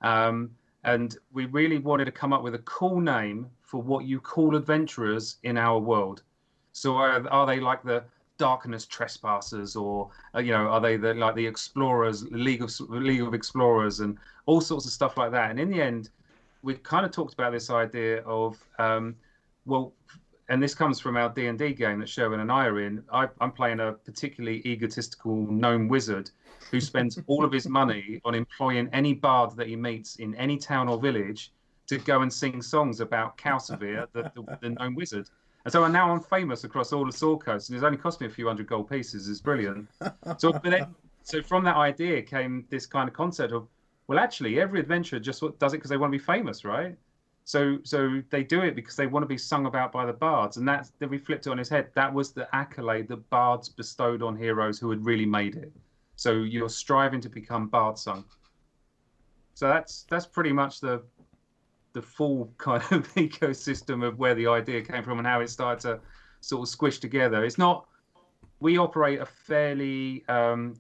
And we really wanted to come up with a cool name for what you call adventurers in our world. So are they like the darkness trespassers, or are they like the explorers, League of Explorers, and all sorts of stuff like that? And in the end, we kind of talked about this idea of well, and this comes from our D&D game that Sherwin and I are in. I'm playing a particularly egotistical gnome wizard who spends all of his money on employing any bard that he meets in any town or village to go and sing songs about Calcivir, the gnome wizard. And so now I'm famous across all the Sword Coast, and it's only cost me a few hundred gold pieces. It's brilliant. So from that idea came this kind of concept of, well, actually, every adventurer just does it because they want to be famous, right? So they do it because they want to be sung about by the bards, and then we flipped it on his head. That was the accolade that bards bestowed on heroes who had really made it. So you're striving to become Bardsung. So that's pretty much the full kind of ecosystem of where the idea came from and how it started to sort of squish together. It's not. We operate a fairly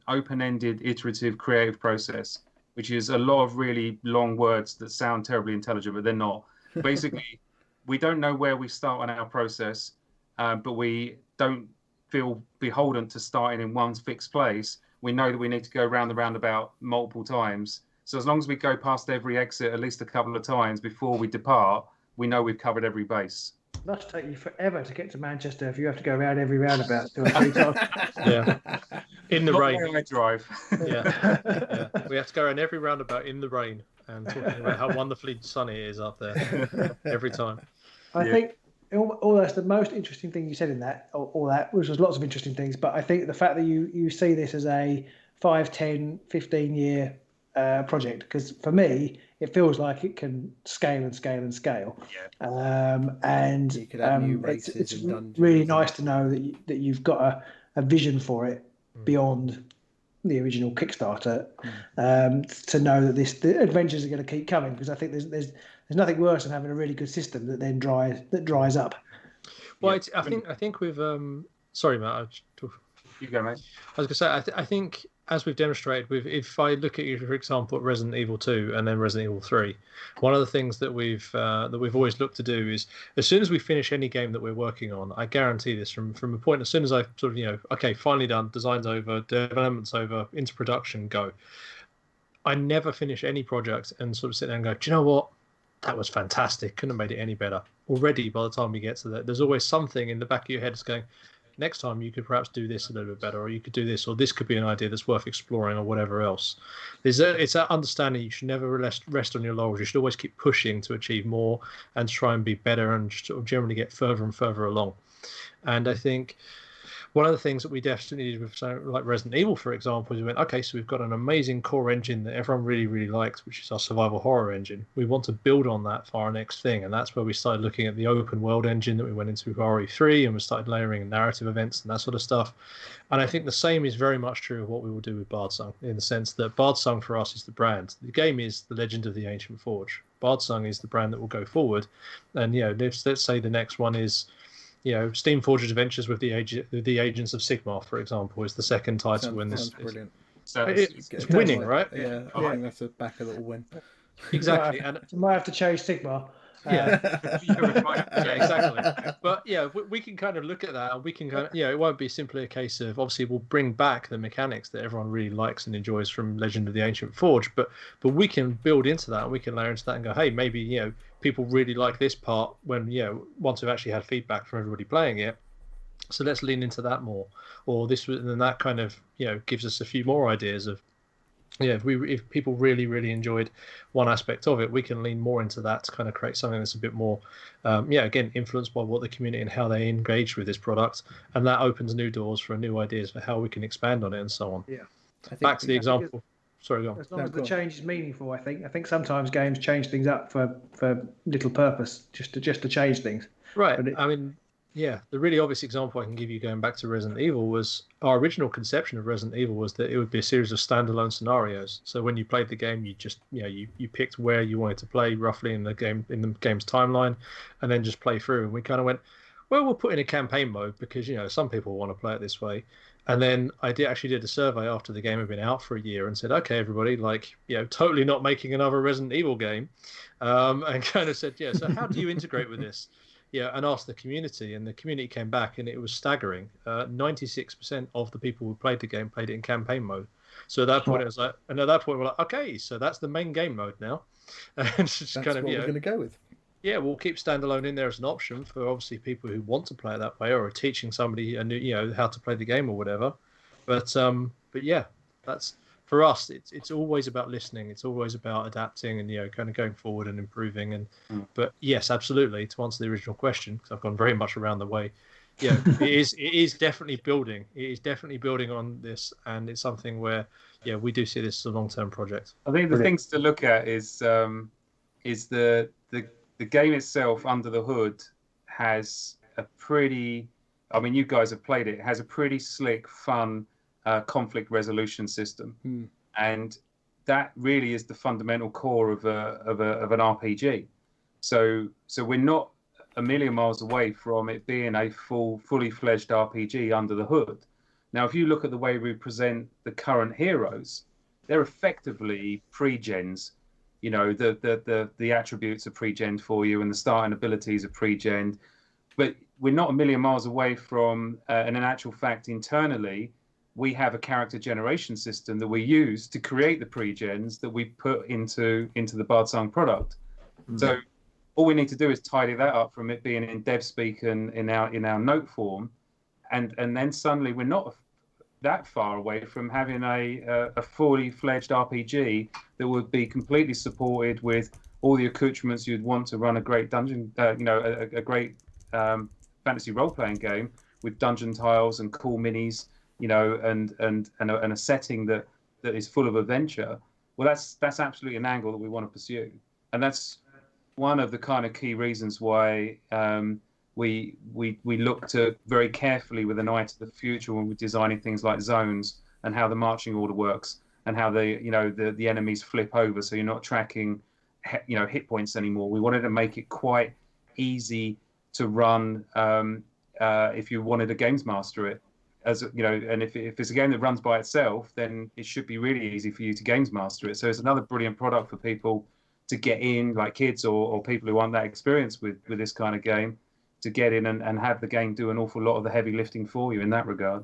open-ended, iterative, creative process, which is a lot of really long words that sound terribly intelligent, but they're not. Basically, we don't know where we start on our process, but we don't feel beholden to starting in one fixed place. We know that we need to go round the roundabout multiple times. So as long as we go past every exit at least a couple of times before we depart, we know we've covered every base. It must take you forever to get to Manchester if you have to go around every roundabout 2 or 3 times. Yeah. In the rain. I drive. Yeah. We have to go around every roundabout in the rain and talking about how wonderfully sunny it is up there every time. I think all that's the most interesting thing you said in that, all that, which was lots of interesting things, but I think the fact that you see this as a 5, 10, 15-year project, because for me, it feels like it can scale and scale and scale. Yeah. And you could have new races it's and dungeons really nice to know that you've got a vision for it beyond the original Kickstarter, to know that the adventures are going to keep coming, because I think there's nothing worse than having a really good system that then dries up. Well, I think with sorry, Matt. You go, mate. I was going to say, I think as we've demonstrated, if I look at you, for example, at Resident Evil 2 and then Resident Evil 3, one of the things that we've always looked to do is, as soon as we finish any game that we're working on, I guarantee this from a point, as soon as I sort of, okay, finally done, design's over, development's over, into production, go. I never finish any project and sort of sit there and go, do you know what? That was fantastic. Couldn't have made it any better. Already, by the time we get to that, there's always something in the back of your head that's going, next time you could perhaps do this a little bit better, or you could do this, or this could be an idea that's worth exploring, or whatever else. It's that understanding you should never rest on your laurels. You should always keep pushing to achieve more and try and be better and sort of generally get further and further along. And I think one of the things that we definitely did with something like Resident Evil, for example, is we went, okay, so we've got an amazing core engine that everyone really, really likes, which is our survival horror engine. We want to build on that for our next thing. And that's where we started looking at the open world engine that we went into RE3, and we started layering narrative events and that sort of stuff. And I think the same is very much true of what we will do with Bardsung, in the sense that Bardsung for us is the brand. The game is the Legend of the Ancient Forge. Bardsung is the brand that will go forward. And, let's say the next one is, Steamforged Adventures with the Agents of Sigmar, for example, is the second title. Sounds brilliant. So it's winning, right? Yeah, I think that's a backer that will win. Exactly. And you might have to change Sigmar. Yeah, exactly. But we can kind of look at that, and we can kind of, it won't be simply a case of, obviously we'll bring back the mechanics that everyone really likes and enjoys from Legend of the Ancient Forge, but we can build into that, and we can layer into that and go, hey, maybe people really like this part when once we've actually had feedback from everybody playing it, so let's lean into that more, or this, and then that kind of gives us a few more ideas of if people really, really enjoyed one aspect of it, we can lean more into that to kind of create something that's a bit more, again, influenced by what the community and how they engage with this product. And that opens new doors for new ideas for how we can expand on it and so on. Yeah. Back to the example. Sorry, go on. As long as the change is meaningful, I think sometimes games change things up for little purpose, just to change things. Right. The really obvious example I can give you going back to Resident Evil was our original conception of Resident Evil was that it would be a series of standalone scenarios. So when you played the game, you just you picked where you wanted to play roughly in the game's timeline, and then just play through. And we kind of went, well, we'll put in a campaign mode because, some people want to play it this way. And then I actually did a survey after the game had been out for a year and said, okay, everybody, totally not making another Resident Evil game. And kind of said, yeah, so how do you integrate with this? Yeah, and asked the community, and the community came back, and it was staggering. 96% of the people who played the game played it in campaign mode. So at that point, it was like, and at that point, we're like, okay, so that's the main game mode now. And it's just That's kind of, what we're going to go with. Yeah, we'll keep standalone in there as an option for obviously people who want to play it that way, or are teaching somebody how to play the game or whatever. But yeah, that's for us. It's always about listening. It's always about adapting and kind of going forward and improving. And but yes, absolutely. To answer the original question, because I've gone very much around the way. Yeah, it is definitely building. It is definitely building on this, and it's something where we do see this as a long-term project. I think the things to look at is the game itself under the hood has a pretty, I mean, you guys have played it, has a pretty slick, fun conflict resolution system. And that really is the fundamental core of an RPG. So we're not a million miles away from it being a fully fledged RPG under the hood. Now, if you look at the way we present the current heroes, they're effectively pre-gens. The attributes are pre-gen for you, and the starting abilities are pre-gen. But we're not a million miles away from, and in actual fact, internally, we have a character generation system that we use to create the pre-gens that we put into the Bardsung product. So all we need to do is tidy that up from it being in dev speak and in our note form, and then suddenly we're not that far away from having a fully fledged RPG that would be completely supported with all the accoutrements you'd want to run a great dungeon, a great fantasy role-playing game with dungeon tiles and cool minis, and a setting that is full of adventure. Well, that's absolutely an angle that we want to pursue, and that's one of the kind of key reasons why we looked at very carefully with an eye to the future when we're designing things like zones and how the marching order works and how the enemies flip over, so you're not tracking hit points anymore. We wanted to make it quite easy to run if you wanted to games master it, and if it's a game that runs by itself, then it should be really easy for you to games master it. So it's another brilliant product for people to get in, like kids or people who want that experience with this kind of game, to get in and have the game do an awful lot of the heavy lifting for you in that regard.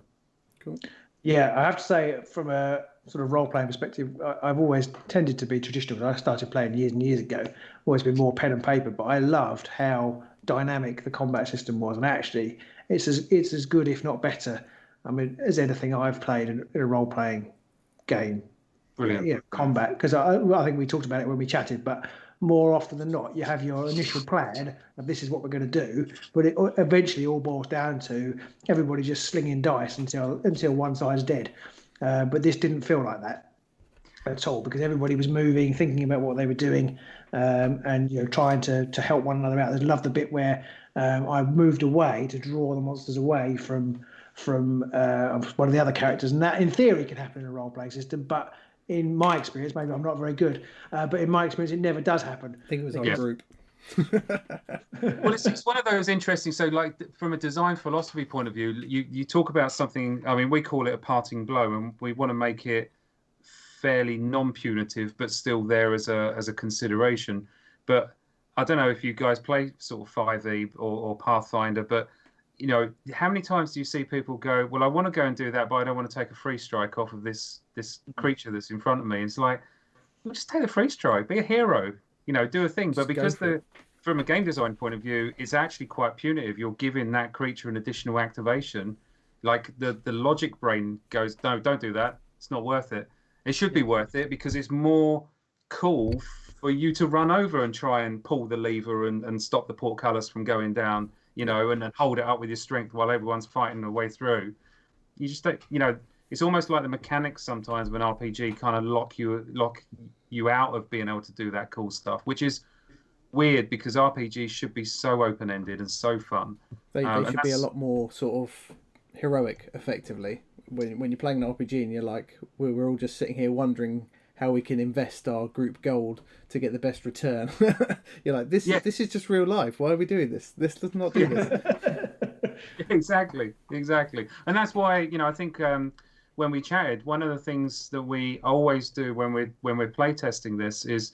Cool. Yeah, I have to say, from a sort of role-playing perspective, I've always tended to be traditional. I started playing years and years ago, always been more pen and paper, but I loved how dynamic the combat system was, and actually it's as good, if not better, as anything I've played in a role-playing game. Brilliant. Combat, because I think we talked about it when we chatted, but more often than not, you have your initial plan of this is what we're going to do, but it eventually all boils down to everybody just slinging dice until one side's dead. But this didn't feel like that at all, because everybody was moving, thinking about what they were doing, and trying to help one another out. I love the bit where I moved away to draw the monsters away from one of the other characters, and that in theory can happen in a role-playing system, but in my experience, maybe I'm not very good, but in my experience, it never does happen. I think it was our group. Well, it's one of those interesting. So, like from a design philosophy point of view, you talk about something. I mean, we call it a parting blow, and we want to make it fairly non-punitive, but still there as a consideration. But I don't know if you guys play sort of 5e or Pathfinder, but how many times do you see people go, well, I want to go and do that, but I don't want to take a free strike off of this creature that's in front of me. It's like, well, just take a free strike, be a hero, do a thing. But because from a game design point of view, it's actually quite punitive. You're giving that creature an additional activation. Like the logic brain goes, no, don't do that. It's not worth it. It should be worth it because it's more cool for you to run over and try and pull the lever and stop the portcullis from going down. And then hold it up with your strength while everyone's fighting their way through. You just don't, it's almost like the mechanics sometimes of an RPG kind of lock you out of being able to do that cool stuff, which is weird because RPGs should be so open-ended and so fun. They should be a lot more sort of heroic, effectively. When you're playing an RPG and you're like, we're all just sitting here wondering how we can invest our group gold to get the best return. You're like, this is just real life. Why are we doing this? Let's not do this. Exactly. And that's why, I think when we chatted, one of the things that we always do when we're playtesting this is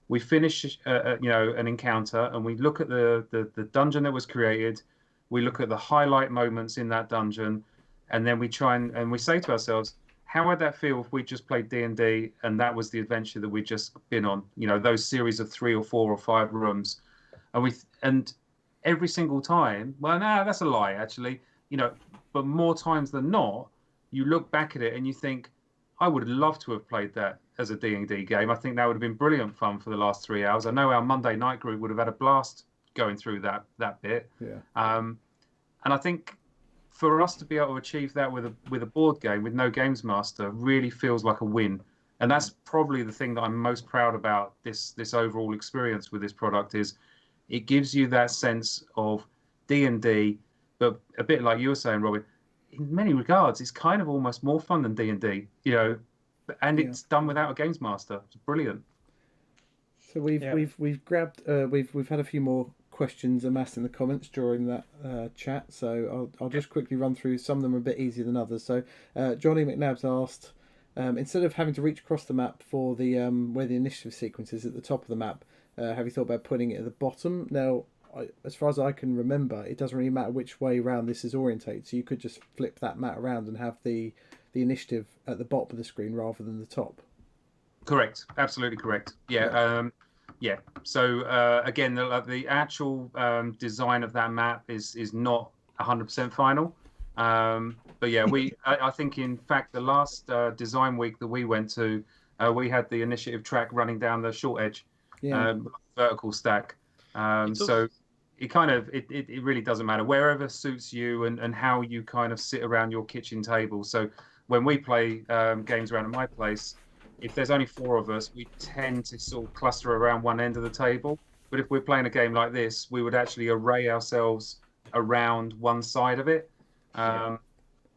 we finish an encounter, and we look at the dungeon that was created, we look at the highlight moments in that dungeon, and then we try and we say to ourselves, how would that feel if we just played D&D and that was the adventure that we'd just been on, those series of 3 or 4 or 5 rooms. And every single time, well, no, that's a lie, actually, but more times than not, you look back at it and you think, I would love to have played that as a D&D game. I think that would have been brilliant fun for the last 3 hours. I know our Monday night group would have had a blast going through that bit. Yeah. And I think for us to be able to achieve that with a board game with no games master really feels like a win. And that's probably the thing that I'm most proud about this overall experience with this product is it gives you that sense of D&D, but a bit like you were saying, Robin, in many regards, it's kind of almost more fun than D&D, and it's done without a games master. It's brilliant. So we've grabbed we've had a few more questions amassed in the comments during that chat. So I'll just quickly run through. Some of them are a bit easier than others. So Johnny McNabbs asked, instead of having to reach across the map for the where the initiative sequence is at the top of the map, have you thought about putting it at the bottom? Now, as far as I can remember, it doesn't really matter which way around this is orientated. So you could just flip that map around and have the initiative at the bottom of the screen rather than the top. Correct. Absolutely correct. Yeah. So again, the actual design of that map is not 100% final. But yeah, I think in fact the last design week that we went to, we had the initiative track running down the short edge, vertical stack. So it really doesn't matter wherever suits you and how you kind of sit around your kitchen table. So when we play games around at my place, if there's only 4 of us, we tend to sort of cluster around one end of the table. But if we're playing a game like this, we would actually array ourselves around one side of it.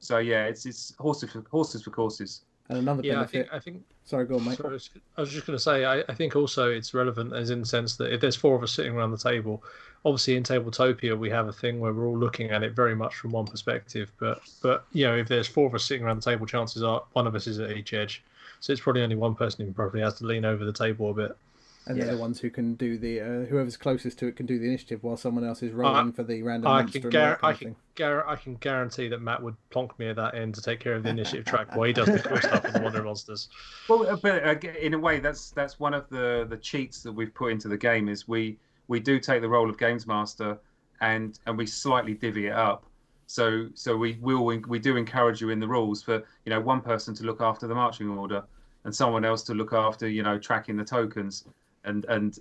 So yeah, it's horses for courses. And another benefit. I think. Sorry, go on, mate. Sorry, I was just going to say, I think also it's relevant as in the sense that if there's 4 of us sitting around the table, obviously in Tabletopia we have a thing where we're all looking at it very much from one perspective. But if there's 4 of us sitting around the table, chances are one of us is at each edge. So it's probably only one person who probably has to lean over the table a bit. And they're the ones who can do the whoever's closest to it can do the initiative while someone else is rolling for the random monster. I can guarantee that Matt would plonk me at that end to take care of the initiative track while he does the cool stuff with the Wonder Monsters. Well, but in a way, that's one of the cheats that we've put into the game is we do take the role of games master and we slightly divvy it up. So we do encourage you in the rules for one person to look after the marching order and someone else to look after tracking the tokens. And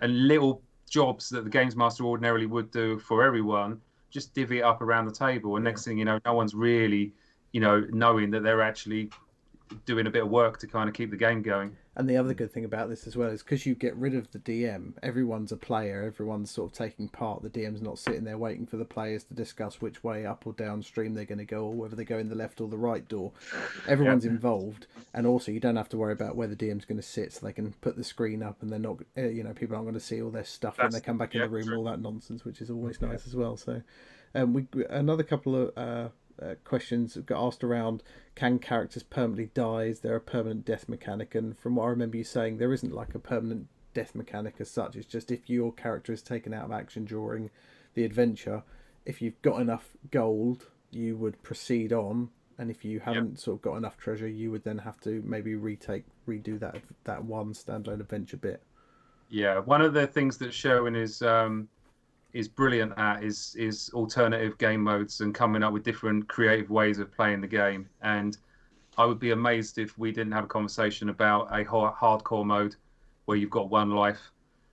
little jobs that the games master ordinarily would do for everyone, just divvy it up around the table. And next thing you know, no one's really, knowing that they're actually doing a bit of work to kind of keep the game going. And the other good thing about this as well is because you get rid of the DM, everyone's a player, everyone's sort of taking part. The DM's not sitting there waiting for the players to discuss which way up or downstream they're going to go or whether they go in the left or the right door. Everyone's involved, and also you don't have to worry about where the DM's going to sit, so they can put the screen up and they're not, people aren't going to see all their stuff when they come back in the room and all that nonsense, which is always nice as well. So another couple of questions got asked around, can characters permanently die? Is there a permanent death mechanic? And from what I remember you saying, there isn't like a permanent death mechanic as such. It's just if your character is taken out of action during the adventure, if you've got enough gold, you would proceed on, and if you haven't sort of got enough treasure, you would then have to maybe redo that one standalone adventure bit. Yeah, one of the things that Sherwin is brilliant at is alternative game modes and coming up with different creative ways of playing the game. And I would be amazed if we didn't have a conversation about a hardcore mode where you've got one life.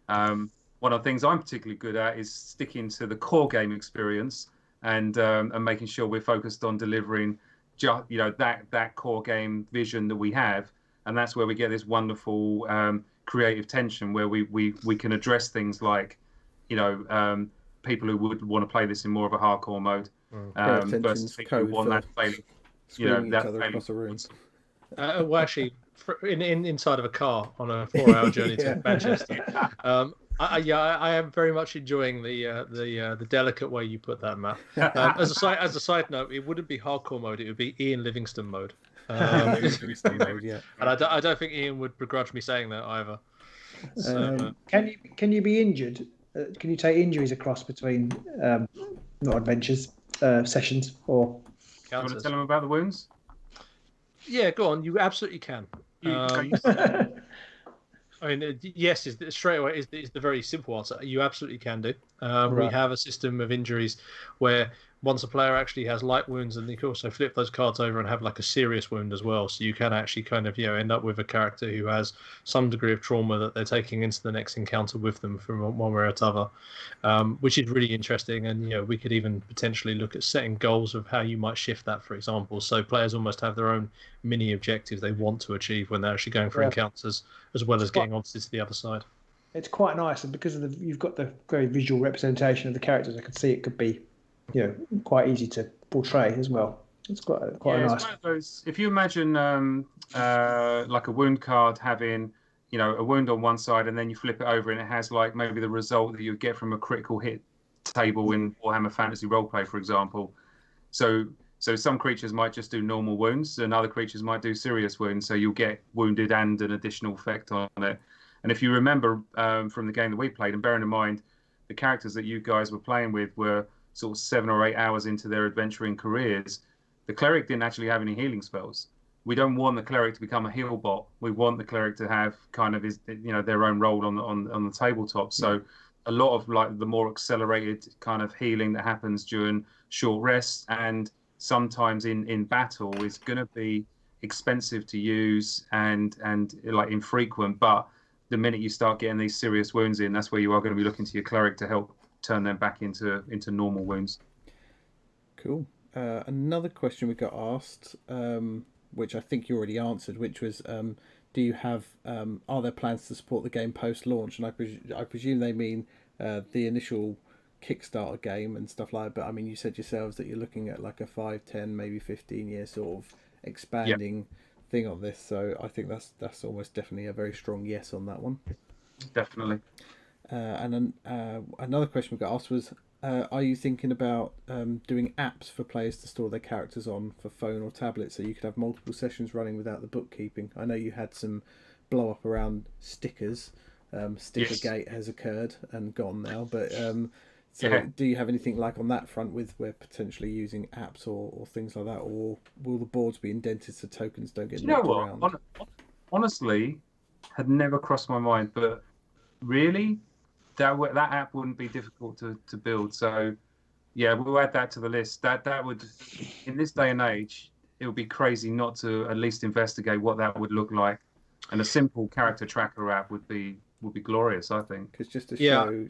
One of the things I'm particularly good at is sticking to the core game experience and making sure we're focused on delivering that core game vision that we have. And that's where we get this wonderful creative tension where we can address things like people who would want to play this in more of a hardcore mode versus people who want that failing, screaming each other across the room. Well, actually, inside of a car on a 4-hour journey to Manchester. I am very much enjoying the delicate way you put that, Matt. As a side note, it wouldn't be hardcore mode; it would be Ian Livingston mode. Livingston mode, yeah. And I don't think Ian would begrudge me saying that either. So, Can you be injured? Can you take injuries across between not adventures sessions or? Do you want to tell them about the wounds? Yeah, go on. You absolutely can. I mean, yes, straight away is the very simple answer. You absolutely can do. We have a system of injuries where once a player actually has light wounds, and you can also flip those cards over and have like a serious wound as well. So you can actually kind of end up with a character who has some degree of trauma that they're taking into the next encounter with them from one way or another, which is really interesting. And we could even potentially look at setting goals of how you might shift that, for example. So players almost have their own mini objectives they want to achieve when they're actually going for encounters, as well as getting obviously to the other side. It's quite nice, and because of you've got the very visual representation of the characters, I can see it could be quite easy to portray as well. It's quite nice. It's one of those, if you imagine like a wound card having a wound on one side, and then you flip it over and it has like maybe the result that you would get from a critical hit table in Warhammer Fantasy Roleplay, for example. So some creatures might just do normal wounds, and other creatures might do serious wounds. So you'll get wounded and an additional effect on it. And if you remember from the game that we played, and bearing in mind the characters that you guys were playing with were sort of 7 or 8 hours into their adventuring careers, the cleric didn't actually have any healing spells. We don't want the cleric to become a heal bot. We want the cleric to have kind of their own role on the tabletop. So a lot of like the more accelerated kind of healing that happens during short rests and sometimes in battle is going to be expensive to use and like infrequent. But the minute you start getting these serious wounds in, that's where you are going to be looking to your cleric to help turn them back into normal wounds. Cool. Another question we got asked, which I think you already answered, which was, do you have are there plans to support the game post-launch? And I presume they mean the initial Kickstarter game and stuff like that. But I mean, you said yourselves that you're looking at like a 5, 10, maybe 15-year sort of expanding thing on this. So I think that's almost definitely a very strong yes on that one. Definitely. And then another question we got asked was, are you thinking about doing apps for players to store their characters on for phone or tablet, so you could have multiple sessions running without the bookkeeping? I know you had some blow up around stickers. Stickergate has occurred and gone now, but do you have anything like on that front with where potentially using apps or things like that, or will the boards be indented so tokens don't get knocked around? Honestly, had never crossed my mind, but really, that app wouldn't be difficult to build. So yeah, we'll add that to the list. That would, in this day and age, it would be crazy not to at least investigate what that would look like. And a simple character tracker app would be glorious, I think. Because just to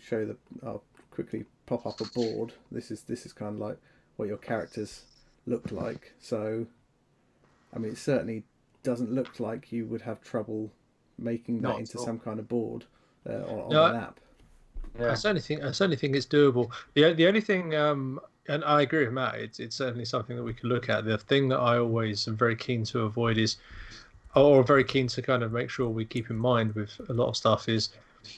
show the, I'll quickly pop up a board. This is kind of like what your characters look like. So, I mean, it certainly doesn't look like you would have trouble making that into some kind of board on an app. Yeah. I certainly think it's doable. The only thing, and I agree with Matt, it's certainly something that we could look at. The thing that I always am very keen to avoid is, or very keen to kind of make sure we keep in mind with a lot of stuff, is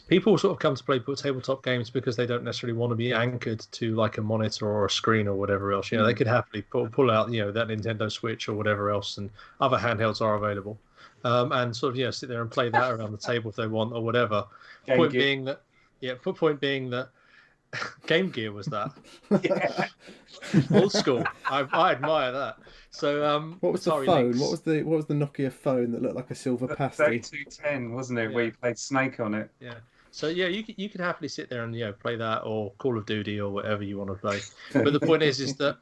people sort of come to play tabletop games because they don't necessarily want to be anchored to like a monitor or a screen or whatever else. They could happily pull out that Nintendo Switch or whatever else, and other handhelds are available, and sort of sit there and play that around the table if they want or whatever. Point being that Game Gear was that. Old school. I admire that. So what was the phone? Links. What was the Nokia phone that looked like a silver pasty? 3210, wasn't it? Where you played Snake on it. Yeah. So you could happily sit there and play that or Call of Duty or whatever you want to play. But the point is that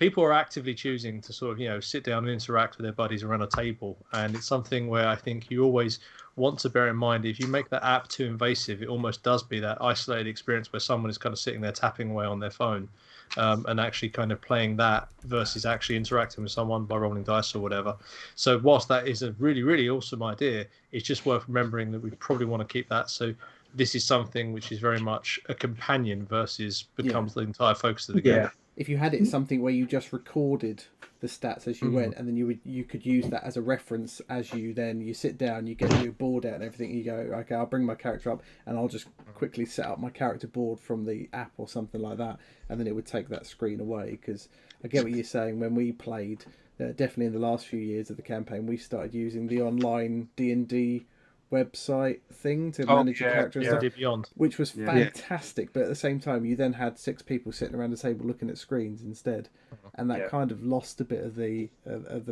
people are actively choosing to sort of sit down and interact with their buddies around a table, and it's something where I think you always want to bear in mind, if you make that app too invasive, it almost does be that isolated experience where someone is kind of sitting there tapping away on their phone, and actually kind of playing that versus actually interacting with someone by rolling dice or whatever. So whilst that is a really, really awesome idea, it's just worth remembering that we probably want to keep that. So this is something which is very much a companion versus becomes the entire focus of the game. Yeah. if you had it something where you just recorded the stats as you went, and then you could use that as a reference as you sit down, you get your board out and everything, you go, okay, I'll bring my character up and I'll just quickly set up my character board from the app or something like that, and then it would take that screen away. Because I get what you're saying. When we played, definitely in the last few years of the campaign, we started using the online D&D website thing to manage your character and stuff, Beyond. which was fantastic. But at the same time, you then had 6 people sitting around the table looking at screens instead, and that kind of lost a bit of the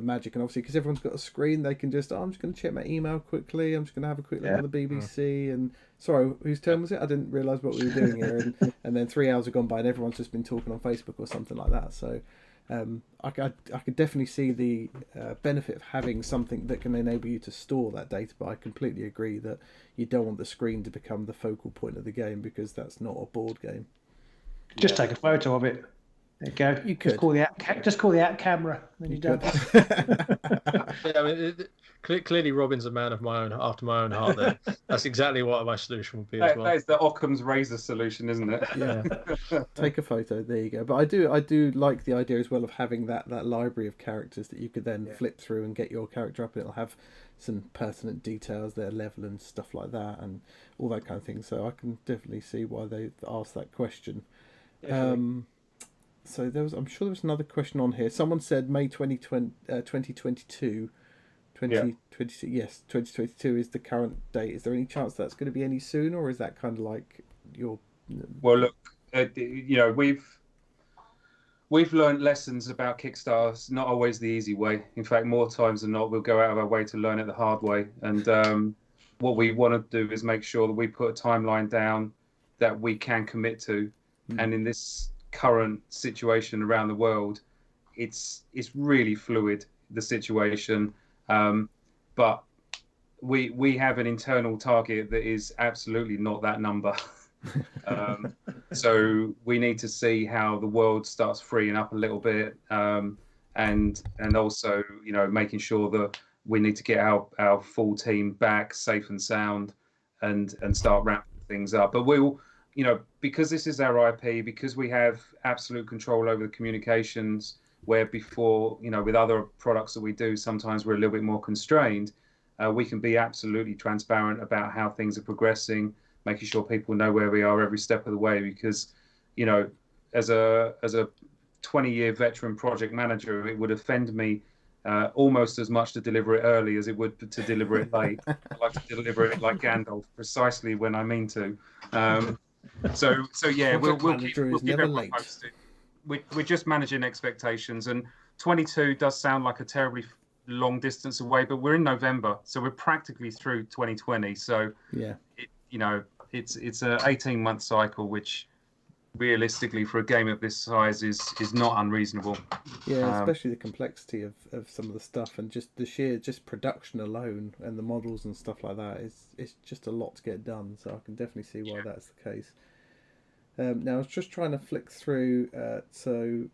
magic. And obviously, because everyone's got a screen, they can just, I'm just going to check my email quickly, I'm just going to have a quick look at the BBC, and sorry, whose turn was it? I didn't realise what we were doing here, and then 3 hours have gone by and everyone's just been talking on Facebook or something like that. So I could definitely see the benefit of having something that can enable you to store that data, but I completely agree that you don't want the screen to become the focal point of the game, because that's not a board game. Just take a photo of it. There you go. You could just call the app camera, and then you're done. I mean, clearly Robin's a man after my own heart. There, that's exactly what my solution would be as well. That is the Occam's razor solution, isn't it? Yeah. Take a photo. There you go. But I do like the idea as well of having that library of characters that you could then flip through and get your character up, and it'll have some pertinent details, their level and stuff like that, and all that kind of thing. So I can definitely see why they asked that question. So I'm sure there was another question on here. Someone said May 2022. 2022, yes, 2022 is the current date. Is there any chance that's going to be any sooner, or is that kind of like your? Well, look, we've learned lessons about Kickstarters. Not always the easy way. In fact, more times than not, we'll go out of our way to learn it the hard way. And what we want to do is make sure that we put a timeline down that we can commit to. And in this current situation around the world, it's really fluid, the situation. But we have an internal target that is absolutely not that number. So we need to see how the world starts freeing up a little bit, and also making sure that we need to get our full team back safe and sound, and start ramping things up. But we'll, because this is our IP, because we have absolute control over the communications, where before, with other products that we do, sometimes we're a little bit more constrained. We can be absolutely transparent about how things are progressing, making sure people know where we are every step of the way. Because, as a 20-year veteran project manager, it would offend me almost as much to deliver it early as it would to deliver it late. I like to deliver it like Gandalf, precisely when I mean to. So yeah, we'll keep everyone posted. We're just managing expectations, and 22 does sound like a terribly long distance away, but we're in November, so we're practically through 2020. So yeah, it's an 18-month cycle, which realistically for a game of this size is not unreasonable. Yeah, especially the complexity of some of the stuff, and just the sheer production alone and the models and stuff like that it's just a lot to get done. So I can definitely see why that's the case. Now, I was just trying to flick through. So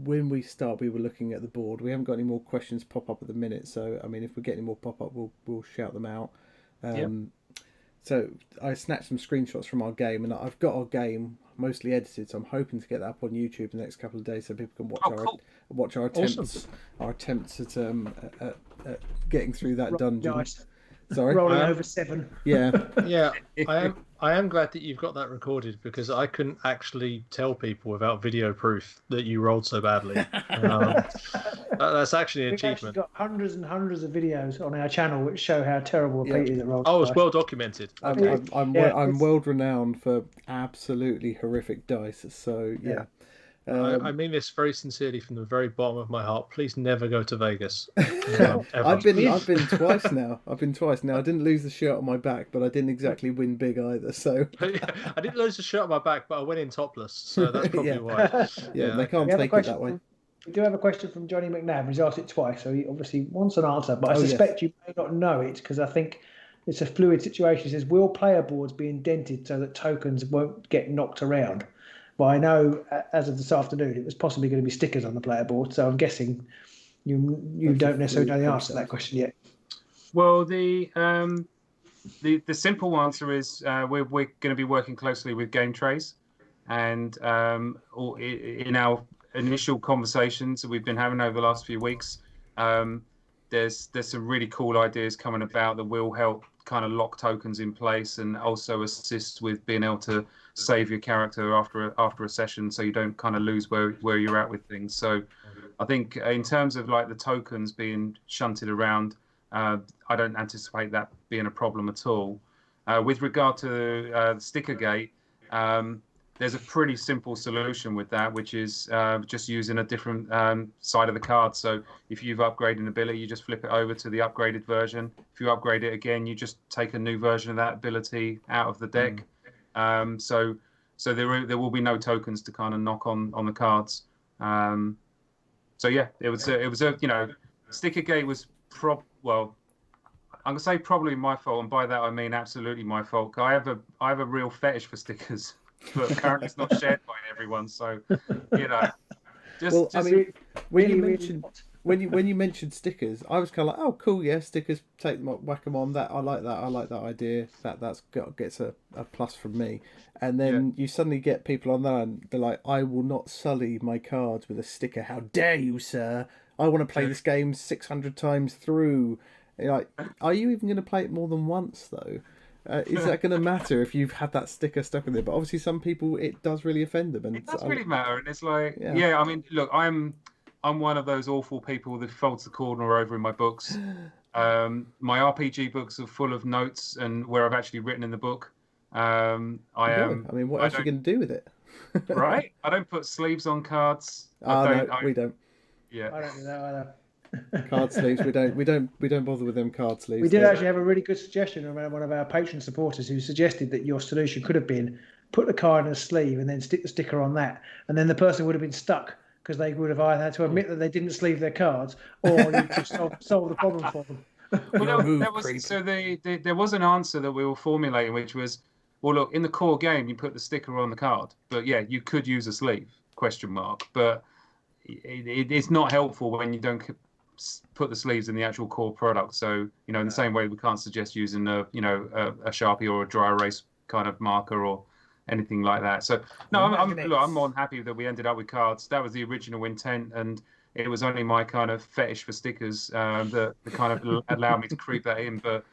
when we start, we were looking at the board. We haven't got any more questions pop up at the minute. So, I mean, if we get any more pop up, we'll shout them out. So I snatched some screenshots from our game, and I've got our game mostly edited. So I'm hoping to get that up on YouTube in the next couple of days, so people can watch our attempts at getting through that dungeon. Nice. Sorry, rolling over 7. Yeah. I am glad that you've got that recorded, because I couldn't actually tell people without video proof that you rolled so badly. That's actually an achievement. We've got hundreds and hundreds of videos on our channel which show how terrible Pete is at rolling. Oh, it's well documented. I'm world renowned for absolutely horrific dice. So yeah. I mean this very sincerely from the very bottom of my heart. Please never go to Vegas. I've been twice now. I didn't lose the shirt on my back, but I didn't exactly win big either. So I didn't lose the shirt on my back, but I went in topless. So that's probably why. Yeah, they can't take it that way. We do have a question from Johnny McNabb. He's asked it twice, so he obviously wants an answer. But I suspect you may not know it, because I think it's a fluid situation. He says, will player boards be indented so that tokens won't get knocked around? Well, I know as of this afternoon, it was possibly going to be stickers on the player board. So I'm guessing you don't necessarily know the answer to that question yet. Well, the simple answer is we're going to be working closely with Game Trays, and in our initial conversations that we've been having over the last few weeks, there's some really cool ideas coming about that will help kind of lock tokens in place and also assist with being able to save your character after a session, so you don't kind of lose where you're at with things. So I think in terms of like the tokens being shunted around, I don't anticipate that being a problem at all. With regard to the sticker gate, there's a pretty simple solution with that, which is just using a different side of the card. So if you've upgraded an ability, you just flip it over to the upgraded version. If you upgrade it again, you just take a new version of that ability out of the deck. So there will be no tokens to kind of knock on the cards. So yeah, it was a sticker gate was I'm gonna say probably my fault, and by that I mean absolutely my fault. I have a real fetish for stickers, but apparently it's not shared by everyone. So when you mentioned stickers, I was kind of like, oh cool, yeah, stickers, take them up, whack them on. That I like that idea. Gets a plus from me. And then you suddenly get people on there and they're like, I will not sully my cards with a sticker. How dare you, sir? I want to play this game 600 times through. You're like, are you even going to play it more than once though? Is that going to matter if you've had that sticker stuck in there? But obviously, some people it does really offend them, and it does really matter. And it's like, I mean, look, I'm one of those awful people that folds the corner over in my books. My RPG books are full of notes and where I've actually written in the book. I mean, what else are you going to do with it? Right? I don't put sleeves on cards. We don't. Yeah, I don't do that either. Card sleeves, we don't bother with them card sleeves. We did actually have a really good suggestion around one of our patron supporters who suggested that your solution could have been put the card in a sleeve and then stick the sticker on that, and then the person would have been stuck because they would have either had to admit that they didn't sleeve their cards, or you just solve the problem for them. Well, there was an answer that we were formulating, which was, well, look, in the core game you put the sticker on the card, but yeah, you could use a sleeve ? But it's not helpful when you don't put the sleeves in the actual core product. So in the same way we can't suggest using a Sharpie or a dry erase kind of marker or anything like that. So no, I'm more than happy that we ended up with cards. That was the original intent, and it was only my kind of fetish for stickers that kind of allowed me to creep that in. But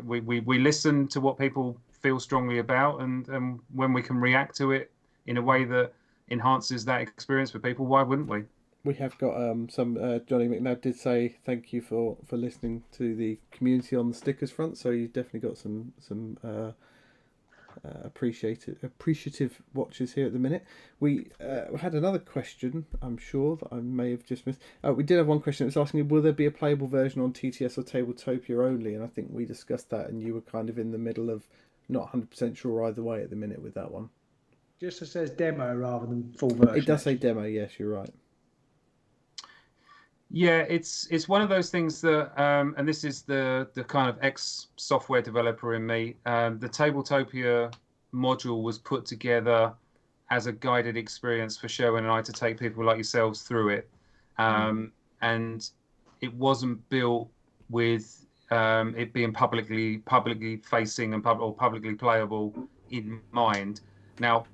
we listen to what people feel strongly about, and when we can react to it in a way that enhances that experience for people, why wouldn't we? We have got some. Johnny McNabb did say thank you for listening to the community on the stickers front. So you've definitely got some appreciative watchers here at the minute. We had another question. I'm sure that I may have just missed. We did have one question. It was asking, will there be a playable version on TTS or Tabletopia only? And I think we discussed that, and you were kind of in the middle of not 100% sure either way at the minute with that one. Just it says demo rather than full version. It does say demo. Yes, you're right. Yeah, it's one of those things that, and this is the kind of ex-software developer in me. The Tabletopia module was put together as a guided experience for Sherwin and I to take people like yourselves through it, and it wasn't built with it being publicly facing and publicly playable in mind. Now,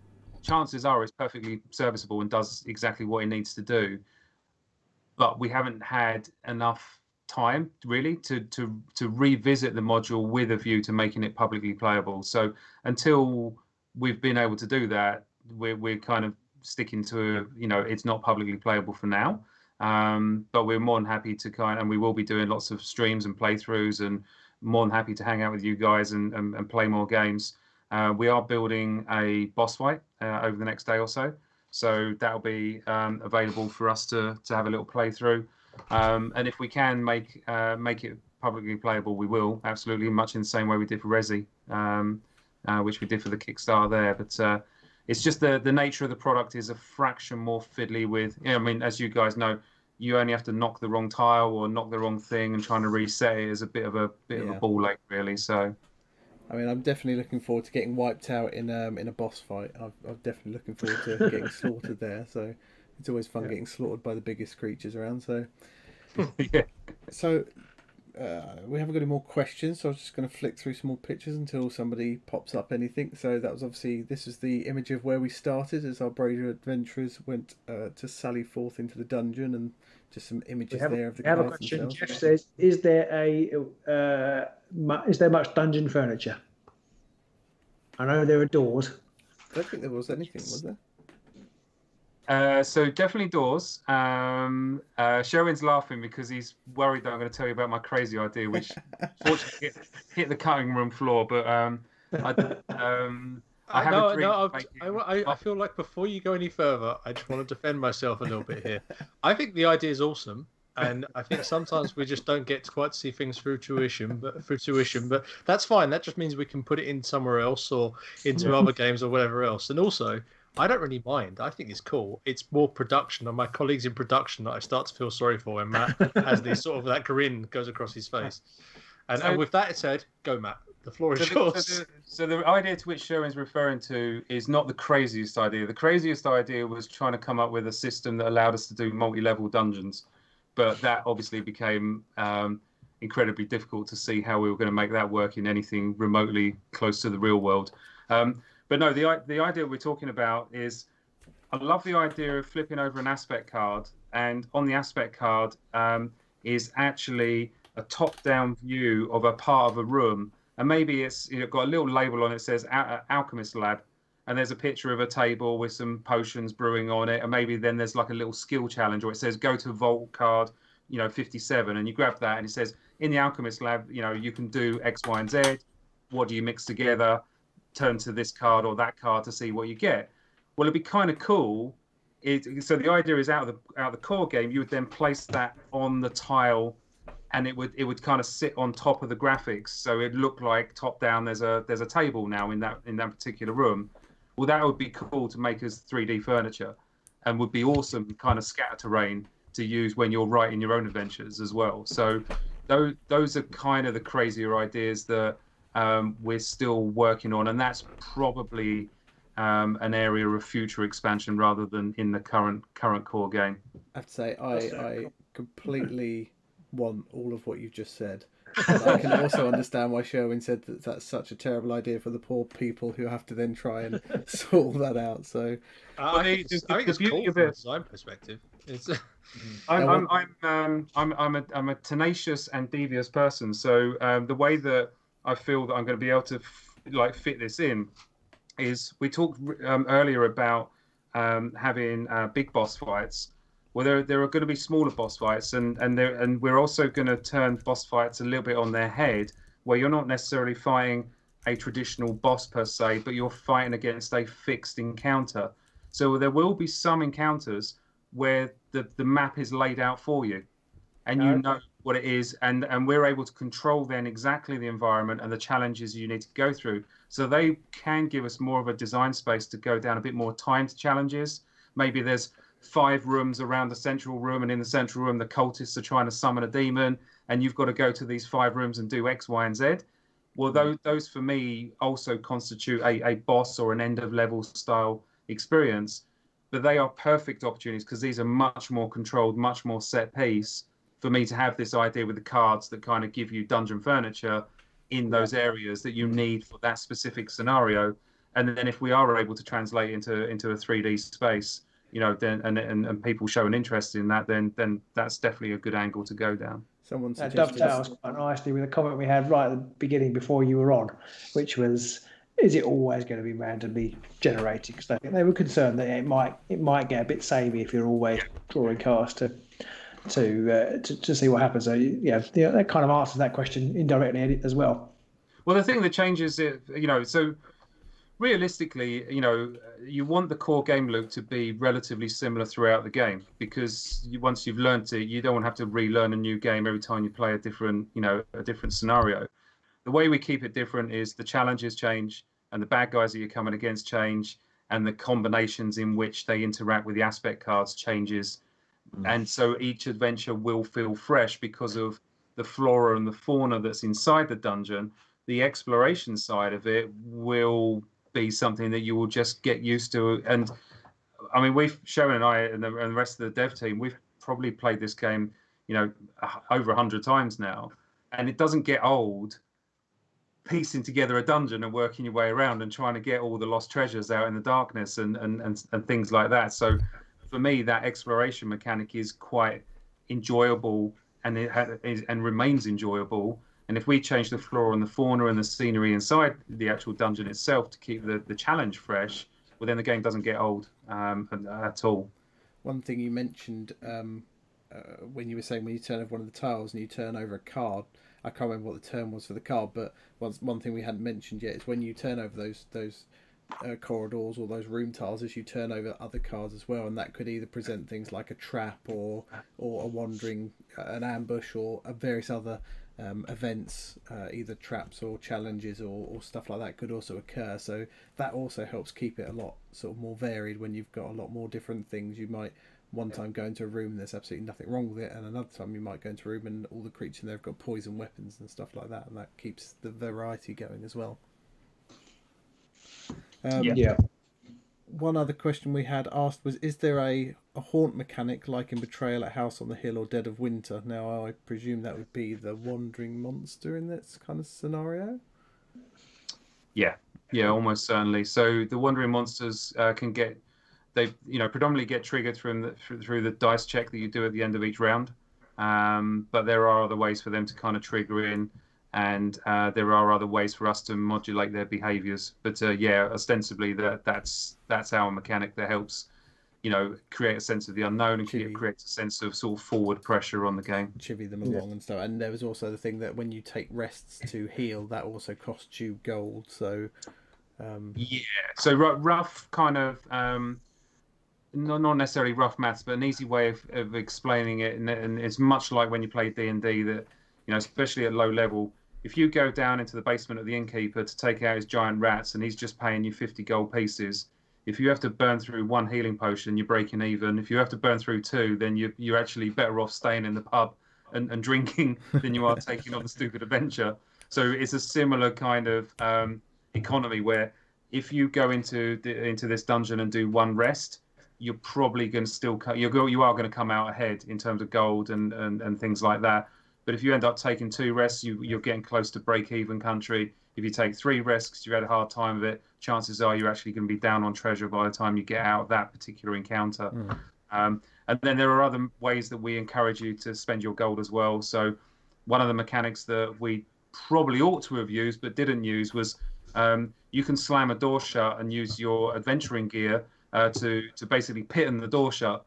chances are it's perfectly serviceable and does exactly what it needs to do. But we haven't had enough time really to revisit the module with a view to making it publicly playable. So until we've been able to do that, we're kind of sticking to it's not publicly playable for now. But we're more than happy to and we will be doing lots of streams and playthroughs, and more than happy to hang out with you guys and play more games. We are building a boss fight over the next day or so. So that'll be available for us to have a little playthrough, and if we can make it publicly playable, we will, absolutely, much in the same way we did for Resi, which we did for the Kickstarter there. But it's just the nature of the product is a fraction more fiddly with. I mean, as you guys know, you only have to knock the wrong tile or knock the wrong thing, and trying to reset it is a bit of a ball ache, really. So. I mean, I'm definitely looking forward to getting wiped out in a boss fight. I'm definitely looking forward to getting slaughtered there. So it's always fun getting slaughtered by the biggest creatures around. So, So we haven't got any more questions, so I was just going to flick through some more pictures until somebody pops up anything. So that was obviously, this is the image of where we started as our brave adventurers went to sally forth into the dungeon, and just some images there of the We have a cards question. themselves. Jeff says, is there much dungeon furniture? I know there are doors. I don't think there was anything, was there? So definitely doors. Sherwin's laughing because he's worried that I'm going to tell you about my crazy idea, which fortunately hit the cutting room floor. But I have a dream. I feel like before you go any further, I just want to defend myself a little bit here. I think the idea is awesome, and I think sometimes we just don't get to quite see things through tuition. But that's fine. That just means we can put it in somewhere else or into other games or whatever else. And also, I don't really mind. I think it's cool. It's more production and my colleagues in production that I start to feel sorry for when Matt has this sort of that grin goes across his face. And with that said, go Matt. The floor is yours. So the idea to which Sherwin's referring to is not the craziest idea. The craziest idea was trying to come up with a system that allowed us to do multi-level dungeons. But that obviously became incredibly difficult to see how we were going to make that work in anything remotely close to the real world. But no, the idea we're talking about is, I love the idea of flipping over an aspect card, and on the aspect card is actually a top-down view of a part of a room, and maybe it's got a little label on it that says Alchemist Lab, and there's a picture of a table with some potions brewing on it, and maybe then there's like a little skill challenge, or it says go to vault card 57, and you grab that, and it says in the Alchemist Lab, you can do X, Y, and Z. What do you mix together? Turn to this card or that card to see what you get. Well, it'd be kind of cool. So the idea is out of the core game, you would then place that on the tile, and it would kind of sit on top of the graphics. So it looked like top down. There's a table now in that particular room. Well, that would be cool to make as 3D furniture, and would be awesome kind of scatter terrain to use when you're writing your own adventures as well. So those are kind of the crazier ideas that we're still working on, and that's probably an area of future expansion rather than in the current core game. I have to say, I completely want all of what you've just said. And I can also understand why Sherwin said that that's such a terrible idea for the poor people who have to then try and sort that out. So I think it's cool from a design perspective. I'm a tenacious and devious person, so the way that I feel that I'm going to be able to fit this in is, we talked earlier about having big boss fights. Well, there are going to be smaller boss fights, and we're also going to turn boss fights a little bit on their head, where you're not necessarily fighting a traditional boss per se, but you're fighting against a fixed encounter. So there will be some encounters where the map is laid out for you, and you know what it is, and we're able to control then exactly the environment and the challenges you need to go through. So they can give us more of a design space to go down a bit more timed challenges. Maybe there's 5 rooms around the central room, and in the central room the cultists are trying to summon a demon, and you've got to go to these 5 rooms and do X, Y, and Z. Well, those for me also constitute a boss or an end of level style experience, but they are perfect opportunities because these are much more controlled, much more set piece, for me to have this idea with the cards that kind of give you dungeon furniture in those areas that you need for that specific scenario. And then if we are able to translate into a 3D space, then and people show an interest in that, then that's definitely a good angle to go down. Someone that dovetails quite nicely with a comment we had right at the beginning before you were on, which was, is it always going to be randomly generated? Because they were concerned that it might get a bit samey if you're always drawing cards to see what happens. So that kind of answers that question indirectly as well. Well, the thing that changes it, so realistically, you want the core game loop to be relatively similar throughout the game, because once you've learned it, you don't have to relearn a new game every time you play a different scenario. The way we keep it different is the challenges change, and the bad guys that you're coming against change, and the combinations in which they interact with the aspect cards changes. And so each adventure will feel fresh because of the flora and the fauna that's inside the dungeon. The exploration side of it will be something that you will just get used to. And I mean, Sherwin and I and the rest of the dev team, we've probably played this game, over 100 times now. and it doesn't get old piecing together a dungeon and working your way around and trying to get all the lost treasures out in the darkness and things like that. So for me, that exploration mechanic is quite enjoyable, and and remains enjoyable. And if we change the flora and the fauna and the scenery inside the actual dungeon itself to keep the challenge fresh, well, then the game doesn't get old at all. One thing you mentioned when you were saying when you turn over one of the tiles and you turn over a card, I can't remember what the term was for the card, but one thing we hadn't mentioned yet is when you turn over those corridors or those room tiles, is you turn over other cards as well, and that could either present things like a trap or a wandering, an ambush, or various other events, either traps or challenges or stuff like that could also occur. So that also helps keep it a lot sort of more varied when you've got a lot more different things. You might one time go into a room and there's absolutely nothing wrong with it, and another time you might go into a room and all the creatures in there have got poison weapons and stuff like that, and that keeps the variety going as well. One other question we had asked was, is there a haunt mechanic like in Betrayal at House on the Hill or Dead of Winter? Now I presume that would be the wandering monster in this kind of scenario. Yeah, almost certainly. So the wandering monsters can get, they predominantly get triggered through the dice check that you do at the end of each round. But there are other ways for them to kind of trigger in, and there are other ways for us to modulate their behaviors. But ostensibly that's our mechanic that helps, create a sense of the unknown and creates a sense of sort of forward pressure on the game. Chivvy them along and stuff. And there was also the thing that when you take rests to heal, that also costs you gold. So so rough kind of not necessarily rough maths, but an easy way of explaining it, and it's much like when you play D&D, that especially at low level, if you go down into the basement of the innkeeper to take out his giant rats and he's just paying you 50 gold pieces, if you have to burn through one healing potion, you're breaking even. If you have to burn through two, then you're actually better off staying in the pub and drinking than you are taking on the stupid adventure. So it's a similar kind of economy where if you go into this dungeon and do one rest, you're probably going to you are going to come out ahead in terms of gold and things like that. But if you end up taking two rests, you're getting close to break-even country. If you take three rests because you had a hard time of it, chances are you're actually going to be down on treasure by the time you get out of that particular encounter. And then there are other ways that we encourage you to spend your gold as well. So one of the mechanics that we probably ought to have used but didn't use was you can slam a door shut and use your adventuring gear to basically pitten the door shut.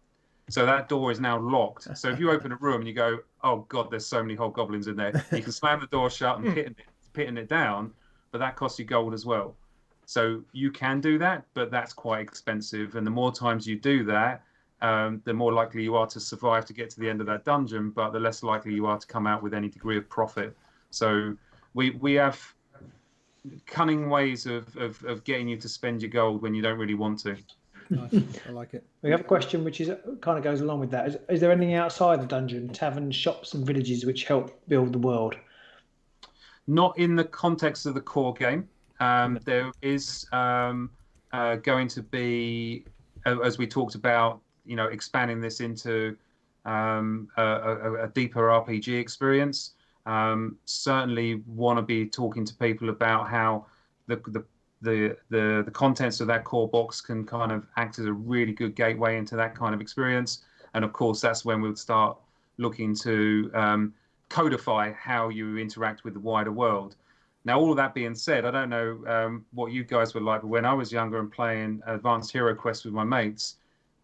So that door is now locked. So if you open a room and you go, oh God, there's so many hobgoblins in there, you can slam the door shut and pitten it down, but that costs you gold as well. So you can do that, but that's quite expensive. And the more times you do that, the more likely you are to survive to get to the end of that dungeon, but the less likely you are to come out with any degree of profit. So we have cunning ways of getting you to spend your gold when you don't really want to. Nice. I like it. We have a question which kind of goes along with that. Is there anything outside the dungeon, taverns, shops and villages which help build the world? Not in the context of the core game. There is going to be, as we talked about, expanding this into a deeper RPG experience. Certainly want to be talking to people about how the contents of that core box can kind of act as a really good gateway into that kind of experience. And of course, that's when we'll start looking to codify how you interact with the wider world. Now, all of that being said, I don't know what you guys were like, but when I was younger and playing Advanced Hero Quest with my mates,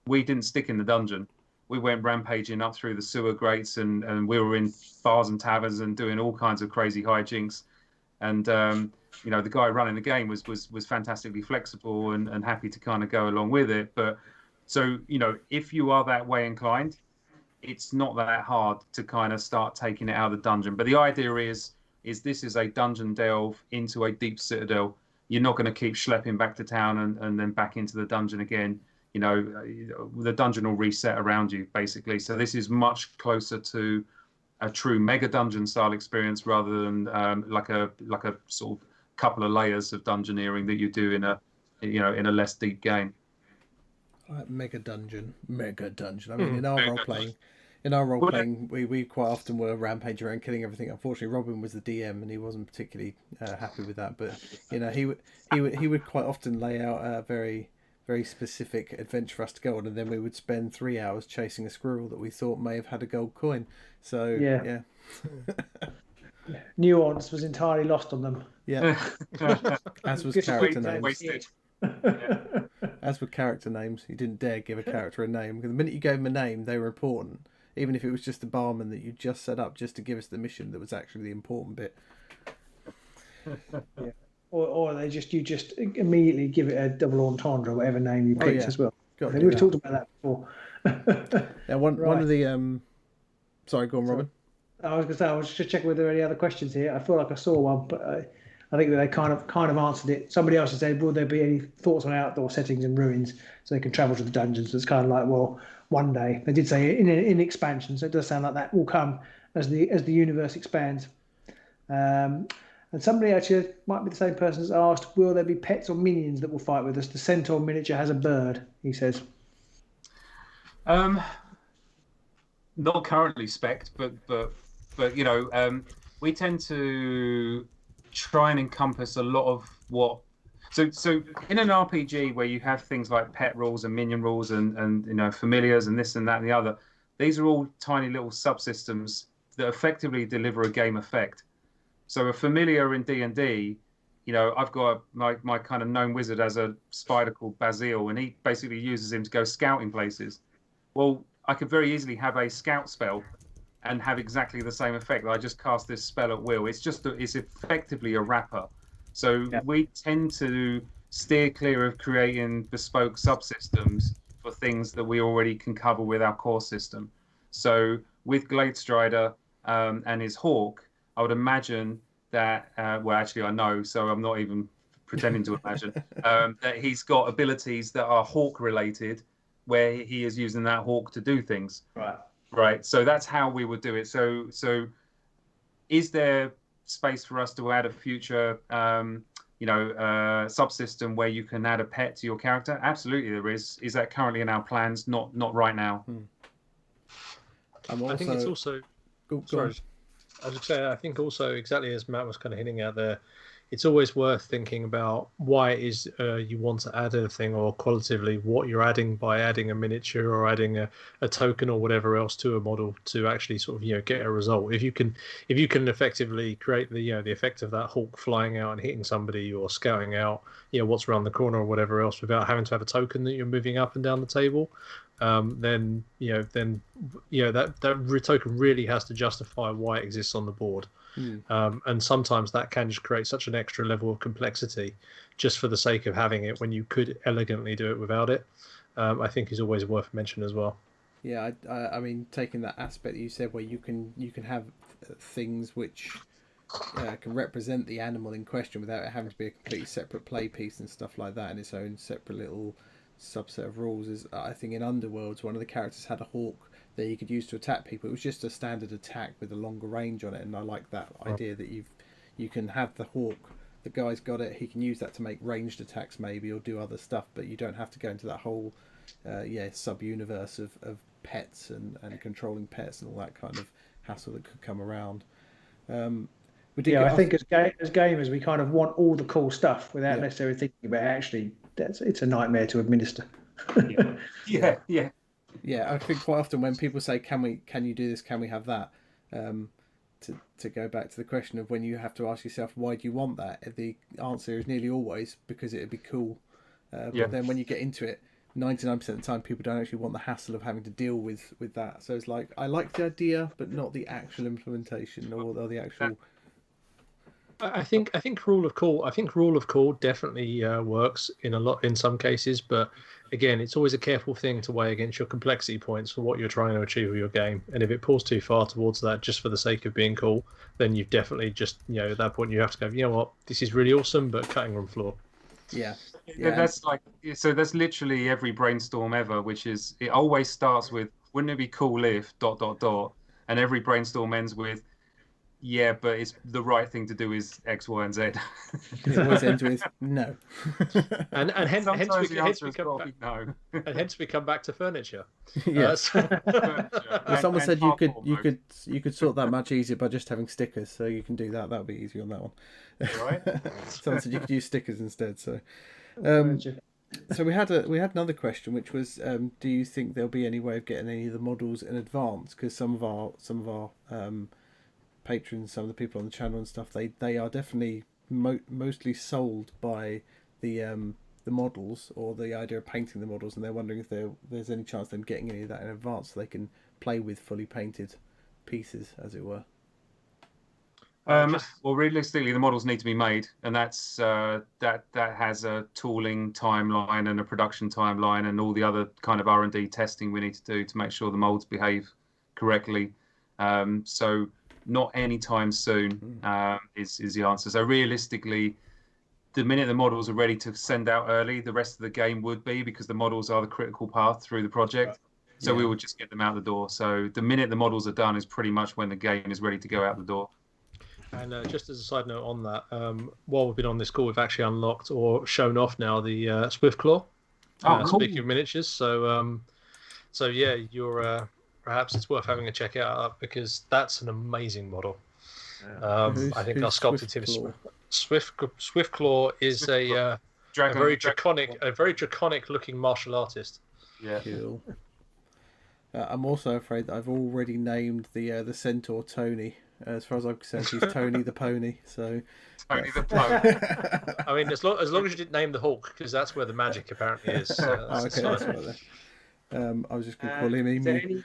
we didn't stick in the dungeon. We went rampaging up through the sewer grates, and we were in bars and taverns and doing all kinds of crazy hijinks. And the guy running the game was fantastically flexible and happy to kind of go along with it. But so if you are that way inclined, it's not that hard to kind of start taking it out of the dungeon. But the idea is this is a dungeon delve into a deep citadel. You're not going to keep schlepping back to town and then back into the dungeon again. The dungeon will reset around you, basically. So this is much closer to a true mega dungeon style experience rather than like a sort of couple of layers of dungeoneering that you do in a less deep game. Mega dungeon. I mean, in our role playing, in our role playing, we quite often were rampaging around killing everything. Unfortunately, Robin was the DM, and he wasn't particularly happy with that. But he would quite often lay out a very specific adventure for us to go on, and then we would spend 3 hours chasing a squirrel that we thought may have had a gold coin. So yeah. Nuance was entirely lost on them. Yeah, as was character names. Wasted. As with character names, you didn't dare give a character a name, because the minute you gave them a name, they were important. Even if it was just a barman that you just set up just to give us the mission that was actually the important bit. Yeah. Or you just immediately give it a double entendre, whatever name you picked as well. I think we've talked about that before. Yeah, one of the sorry, go on, Robin. I was going to say, I was just checking whether there are any other questions here. I feel like I saw one, but I think that they kind of answered it. Somebody else has said, will there be any thoughts on outdoor settings and ruins so they can travel to the dungeons? So it's kind of like, well, one day. They did say in expansion, so it does sound like that will come as the universe expands. And somebody actually, might be the same person, has asked, will there be pets or minions that will fight with us? The centaur miniature has a bird, he says. Not currently spec'd, but we tend to try and encompass a lot of what. So in an RPG where you have things like pet rules and minion rules and familiars and this and that and the other, these are all tiny little subsystems that effectively deliver a game effect. So a familiar in D&D, I've got my kind of gnome wizard as a spider called Basil, and he basically uses him to go scouting places. Well, I could very easily have a scout spell and have exactly the same effect. I just cast this spell at will. It's effectively a wrapper. So we tend to steer clear of creating bespoke subsystems for things that we already can cover with our core system. So with Gladestrider and his hawk, I would imagine that, actually I know, so I'm not even pretending to imagine, that he's got abilities that are hawk related, where he is using that hawk to do things. Right. So that's how we would do it. So is there space for us to add a future, subsystem where you can add a pet to your character? Absolutely, there is. Is that currently in our plans? Not right now. I think it's also. Sorry, I was say, I think also exactly as Matt was kind of hinting at there, it's always worth thinking about why it is you want to add anything, or qualitatively what you're adding by adding a miniature or adding a token or whatever else to a model to actually sort of get a result. If you can effectively create the the effect of that hawk flying out and hitting somebody, or scouting out what's around the corner or whatever else without having to have a token that you're moving up and down the table, then that token really has to justify why it exists on the board. And sometimes that can just create such an extra level of complexity just for the sake of having it, when you could elegantly do it without it. I think is always worth mentioning as well. Yeah, I mean, taking that aspect that you said, where you can have things which can represent the animal in question without it having to be a completely separate play piece and stuff like that, and its own separate little subset of rules. Is, I think in Underworlds, one of the characters had a hawk that you could use to attack people. It was just a standard attack with a longer range on it, and I like that idea that you can have the hawk. The guy's got it. He can use that to make ranged attacks maybe, or do other stuff, but you don't have to go into that whole sub-universe of pets and controlling pets and all that kind of hassle that could come around. I think as gamers we kind of want all the cool stuff without necessarily thinking about it. Actually, it's a nightmare to administer. Yeah. Yeah, I think quite often when people say, "Can you do this? Can we have that?" To go back to the question of when you have to ask yourself, "Why do you want that?" The answer is nearly always because it'd be cool. But then when you get into it, 99% of the time, people don't actually want the hassle of having to deal with that. So it's like, I like the idea, but not the actual implementation or the actual. I think rule of cool definitely works in some cases, but again, it's always a careful thing to weigh against your complexity points for what you're trying to achieve with your game. And if it pulls too far towards that just for the sake of being cool, then you've definitely just at that point you have to go, you know what, this is really awesome, but cutting room floor. Yeah. That's that's literally every brainstorm ever, which is, it always starts with, wouldn't it be cool if ... and every brainstorm ends with, Yeah, but it's the right thing to do is X, Y, and Z. It always ends with no. and hence we Sometimes the answer we has come got to back, be no. and hence we come back to furniture. Yes. Well, someone said you hardcore mode. could sort that much easier by just having stickers, so you can do that. That'll be easy on that one. Right. Someone said you could use stickers instead. So, Furniture. so we had another question, which was, do you think there'll be any way of getting any of the models in advance? Because some of our patrons, some of the people on the channel and stuff, they are definitely mostly sold by the models or the idea of painting the models, and they're wondering if there's any chance of them getting any of that in advance so they can play with fully painted pieces, as it were. Well, realistically, the models need to be made, and that's that has a tooling timeline and a production timeline and all the other kind of R&D testing we need to do to make sure the molds behave correctly. So not anytime soon is the answer. So realistically, the minute the models are ready to send out early, the rest of the game would be, because the models are the critical path through the project. So we would just get them out the door. So the minute the models are done is pretty much when the game is ready to go out the door. And just as a side note on that, while we've been on this call, we've actually unlocked or shown off now the Swift Claw. Cool. Speaking of miniatures, so yeah, you're perhaps it's worth having a check out because that's an amazing model. I think our sculpted team Swift Claw is a very draconic looking martial artist. Yeah. Cool. I'm also afraid that I've already named the centaur Tony. As far as I'm concerned, he's Tony the Pony. So Tony the Pony. I mean, as long as you didn't name the Hawk, because that's where the magic apparently is. okay, that's right there. I was just going to call him Is there Emu.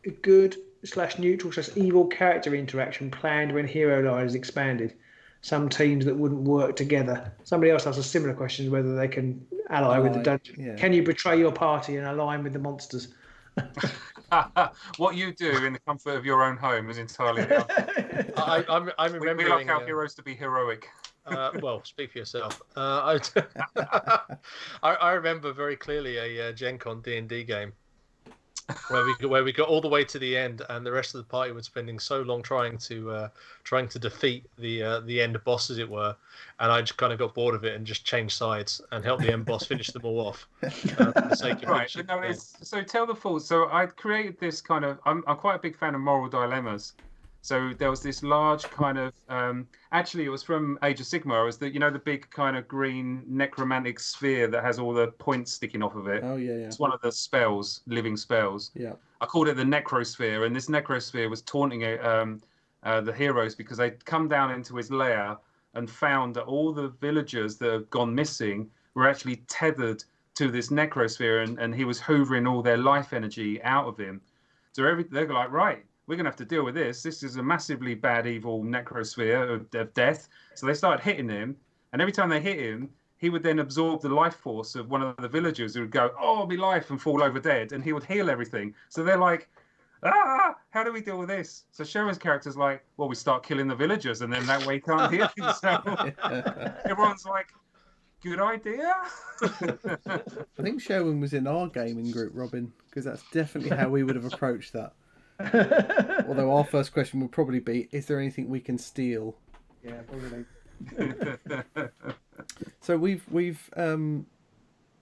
any good/neutral/evil character interaction planned when Hero Line is expanded? Some teams that wouldn't work together. Somebody else has a similar question: whether they can ally with the dungeon. Yeah. Can you betray your party and align with the monsters? What you do in the comfort of your own home is entirely the other. I'm We remembering. like our heroes to be heroic. Well, speak for yourself. I remember very clearly a Gen Con D&D game where we got all the way to the end, and the rest of the party was spending so long trying to defeat the end boss, as it were, and I just kind of got bored of it and just changed sides and helped the end boss finish them all off. For the sake of Right, but no, so tell the full. So I created this kind of. I'm quite a big fan of moral dilemmas. So there was this large kind of. Actually, it was from Age of Sigmar. It was the big kind of green necromantic sphere that has all the points sticking off of it. Oh yeah. It's one of the spells, living spells. Yeah. I called it the necrosphere, and this necrosphere was taunting the heroes because they'd come down into his lair and found that all the villagers that had gone missing were actually tethered to this necrosphere, and he was hoovering all their life energy out of him. So they're like, right, we're going to have to deal with this. This is a massively bad, evil necrosphere of death. So they started hitting him, and every time they hit him, he would then absorb the life force of one of the villagers who would go, oh, me life, and fall over dead, and he would heal everything. So they're like, how do we deal with this? So Sherwin's character's like, well, we start killing the villagers, and then that way he can't heal himself. Everyone's like, good idea. I think Sherwin was in our gaming group, Robin, because that's definitely how we would have approached that. Although our first question would probably be, is there anything we can steal? Yeah, probably. So we've not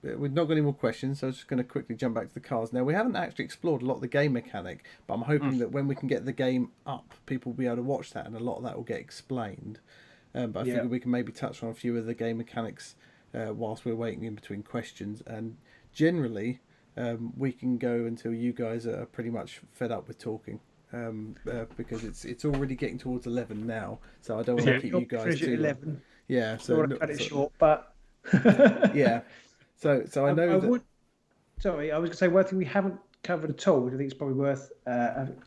got any more questions, so I was just going to quickly jump back to the cards. Now, we haven't actually explored a lot of the game mechanic, but I'm hoping that when we can get the game up, people will be able to watch that, and a lot of that will get explained. But I figure we can maybe touch on a few of the game mechanics whilst we're waiting in between questions. And generally, we can go until you guys are pretty much fed up with talking. Because it's already getting towards 11 now, so I don't want to keep you guys too 11. Yeah, so I want to cut it short, but yeah. So I know Sorry, I was going to say one thing we haven't covered at all, which I think is probably worth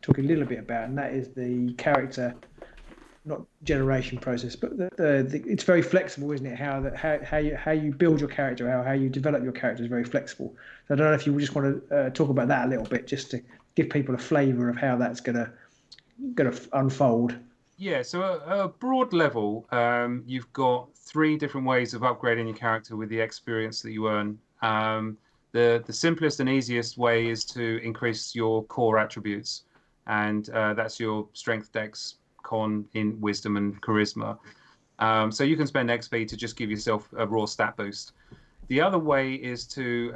talking a little bit about, and that is the character, not generation process, but it's very flexible, isn't it? How you build your character, how you develop your character is very flexible. So I don't know if you just want to talk about that a little bit, just to give people a flavour of how that's going to unfold. Yeah, so at a broad level, you've got 3 different ways of upgrading your character with the experience that you earn. The simplest and easiest way is to increase your core attributes, and that's your strength, dex, con, in wisdom, and charisma. So you can spend XP to just give yourself a raw stat boost. The other way is to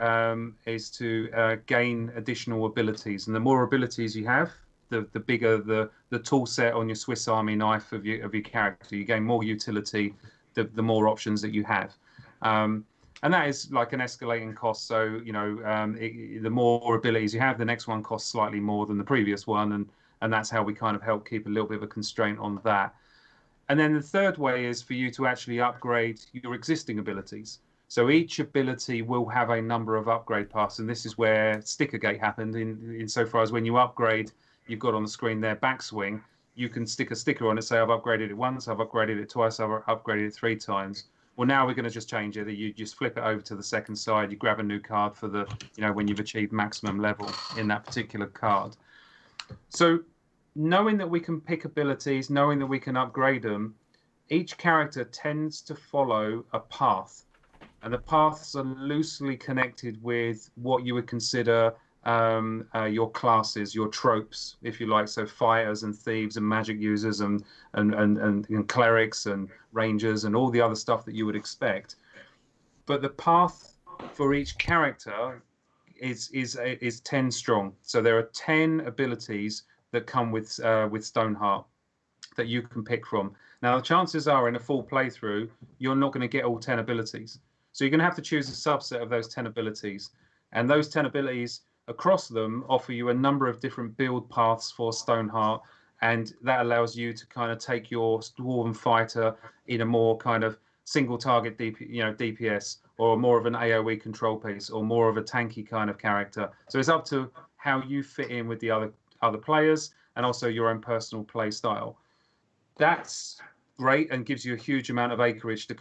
gain additional abilities, and the more abilities you have, the bigger the tool set on your Swiss Army knife of your character. You gain more utility, the more options that you have, and that is like an escalating cost. So the more abilities you have, the next one costs slightly more than the previous one, and that's how we kind of help keep a little bit of a constraint on that. And then the third way is for you to actually upgrade your existing abilities. So each ability will have a number of upgrade paths, and this is where Stickergate happened. Insofar as when you upgrade, you've got on the screen there backswing. You can stick a sticker on it, say I've upgraded it once, I've upgraded it twice, I've upgraded it 3 times. Well, now we're going to just change it. You just flip it over to the second side. You grab a new card for the when you've achieved maximum level in that particular card. So knowing that we can pick abilities, knowing that we can upgrade them, each character tends to follow a path. And the paths are loosely connected with what you would consider your classes, your tropes, if you like. So fighters and thieves and magic users and clerics and rangers and all the other stuff that you would expect. But the path for each character is 10 strong. So there are 10 abilities that come with Stoneheart that you can pick from. Now, the chances are in a full playthrough, you're not going to get all 10 abilities. So you're going to have to choose a subset of those 10 abilities. And those 10 abilities across them offer you a number of different build paths for Stoneheart. And that allows you to kind of take your Dwarven fighter in a more kind of single target DPS, or more of an AoE control piece, or more of a tanky kind of character. So it's up to how you fit in with the other players, and also your own personal play style. That's great and gives you a huge amount of acreage to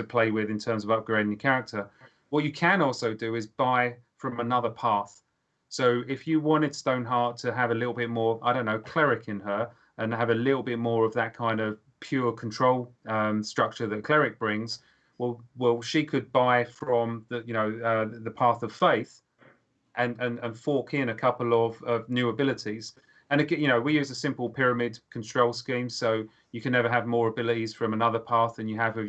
play with in terms of upgrading your character. What you can also do is buy from another path. So if you wanted Stoneheart to have a little bit more, I don't know, cleric in her, and have a little bit more of that kind of pure control structure that cleric brings, well, she could buy from the path of faith, and fork in a couple of new abilities. And again, we use a simple pyramid control scheme, so you can never have more abilities from another path than you have of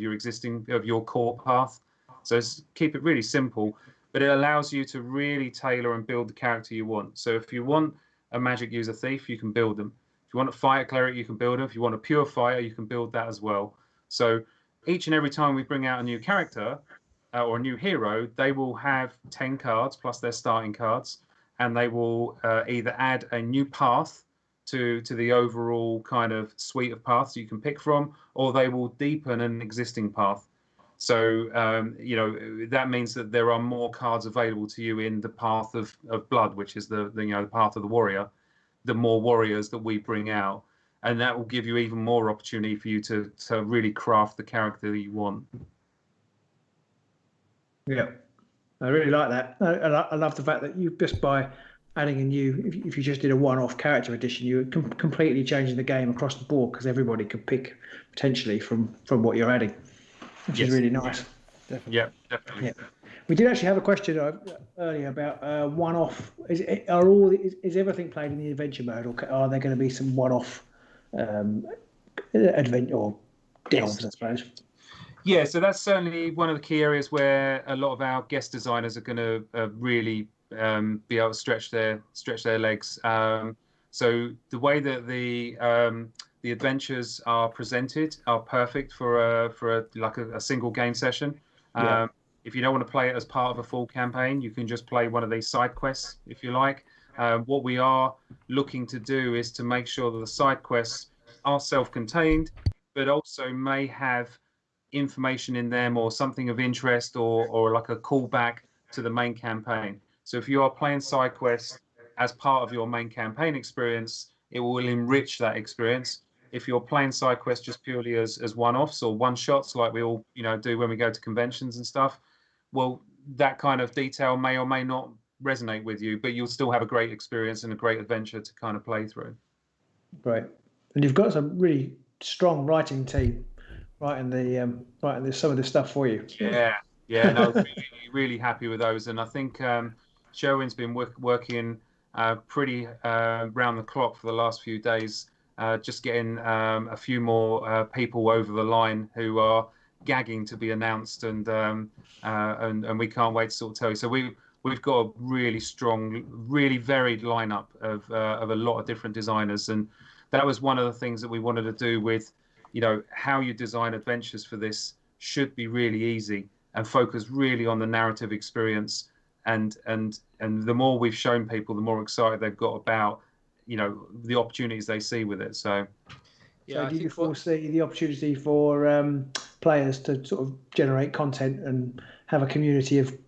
your core path. So keep it really simple, but it allows you to really tailor and build the character you want. So if you want a magic user thief, you can build them. If you want a fighter cleric, you can build them. If you want a pure fighter, you can build that as well. So each and every time we bring out a new character or a new hero, they will have 10 cards plus their starting cards, and they will either add a new path to the overall kind of suite of paths you can pick from, or they will deepen an existing path. So that means that there are more cards available to you in the path of blood, which is the path of the warrior. The more warriors that we bring out, and that will give you even more opportunity for you to really craft the character that you want. Yeah, I really like that. I love the fact that you, just by adding a new, if you just did a one-off character edition, you're completely changing the game across the board, because everybody could pick potentially from what you're adding, which is really nice. Definitely. Yeah, definitely. Yeah. We did actually have a question earlier about one-off. Is everything played in the adventure mode, or are there going to be some one-off adventure or delves, I suppose? Yeah, so that's certainly one of the key areas where a lot of our guest designers are going to really be able to stretch their legs. So the way that the adventures are presented are perfect for a single game session. Yeah. If you don't want to play it as part of a full campaign, you can just play one of these side quests if you like. What we are looking to do is to make sure that the side quests are self-contained, but also may have information in them or something of interest, or like a callback to the main campaign. So if you are playing side quests as part of your main campaign experience, it will enrich that experience. If you're playing side quests just purely as one-offs or one-shots, like we all do when we go to conventions and stuff, well, that kind of detail may or may not resonate with you, but you'll still have a great experience and a great adventure to kind of play through. Right, and you've got some really strong writing team writing some of this stuff for you. Yeah, no, really happy with those, and I think Sherwin's been working pretty round the clock for the last few days just getting a few more people over the line who are gagging to be announced, and we can't wait to sort of tell you. So we've got a really strong, really varied lineup of a lot of different designers, and that was one of the things that we wanted to do with, how you design adventures for this should be really easy and focus really on the narrative experience. And the more we've shown people, the more excited they've got about, the opportunities they see with it. So, yeah, do you foresee the opportunity for players to sort of generate content and have a community of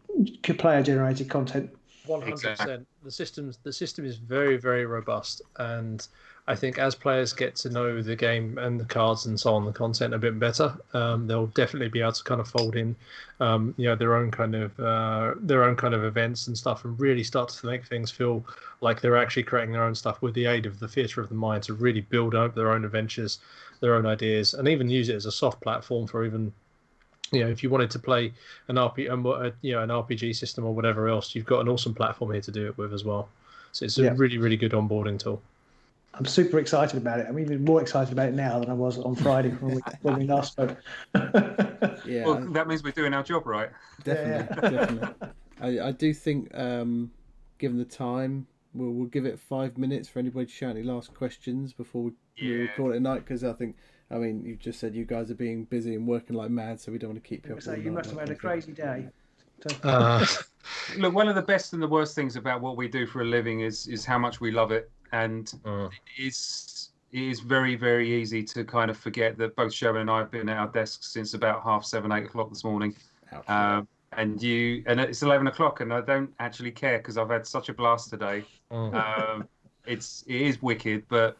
player-generated content? 100%. Exactly. The system is very, very robust, and I think as players get to know the game and the cards and so on, the content a bit better, they'll definitely be able to kind of fold in, their own kind of events and stuff, and really start to make things feel like they're actually creating their own stuff with the aid of the theatre of the mind to really build up their own adventures, their own ideas, and even use it as a soft platform for even, if you wanted to play an RPG system or whatever else, you've got an awesome platform here to do it with as well. So it's a really, really good onboarding tool. I'm super excited about it. I'm even more excited about it now than I was on Friday when we last spoke. Yeah, well, that means we're doing our job right. Definitely. I do think, given the time, we'll give it 5 minutes for anybody to shout any last questions before we call it a night. Because I mean, you've just said you guys are being busy and working like mad, so we don't want to keep you up. So you must have had a crazy day. Look, one of the best and the worst things about what we do for a living is how much we love it. And it is very, very easy to kind of forget that both Sherwin and I have been at our desks since about 7:30, 8 o'clock this morning. And it's 11 o'clock, and I don't actually care because I've had such a blast today. It is wicked, but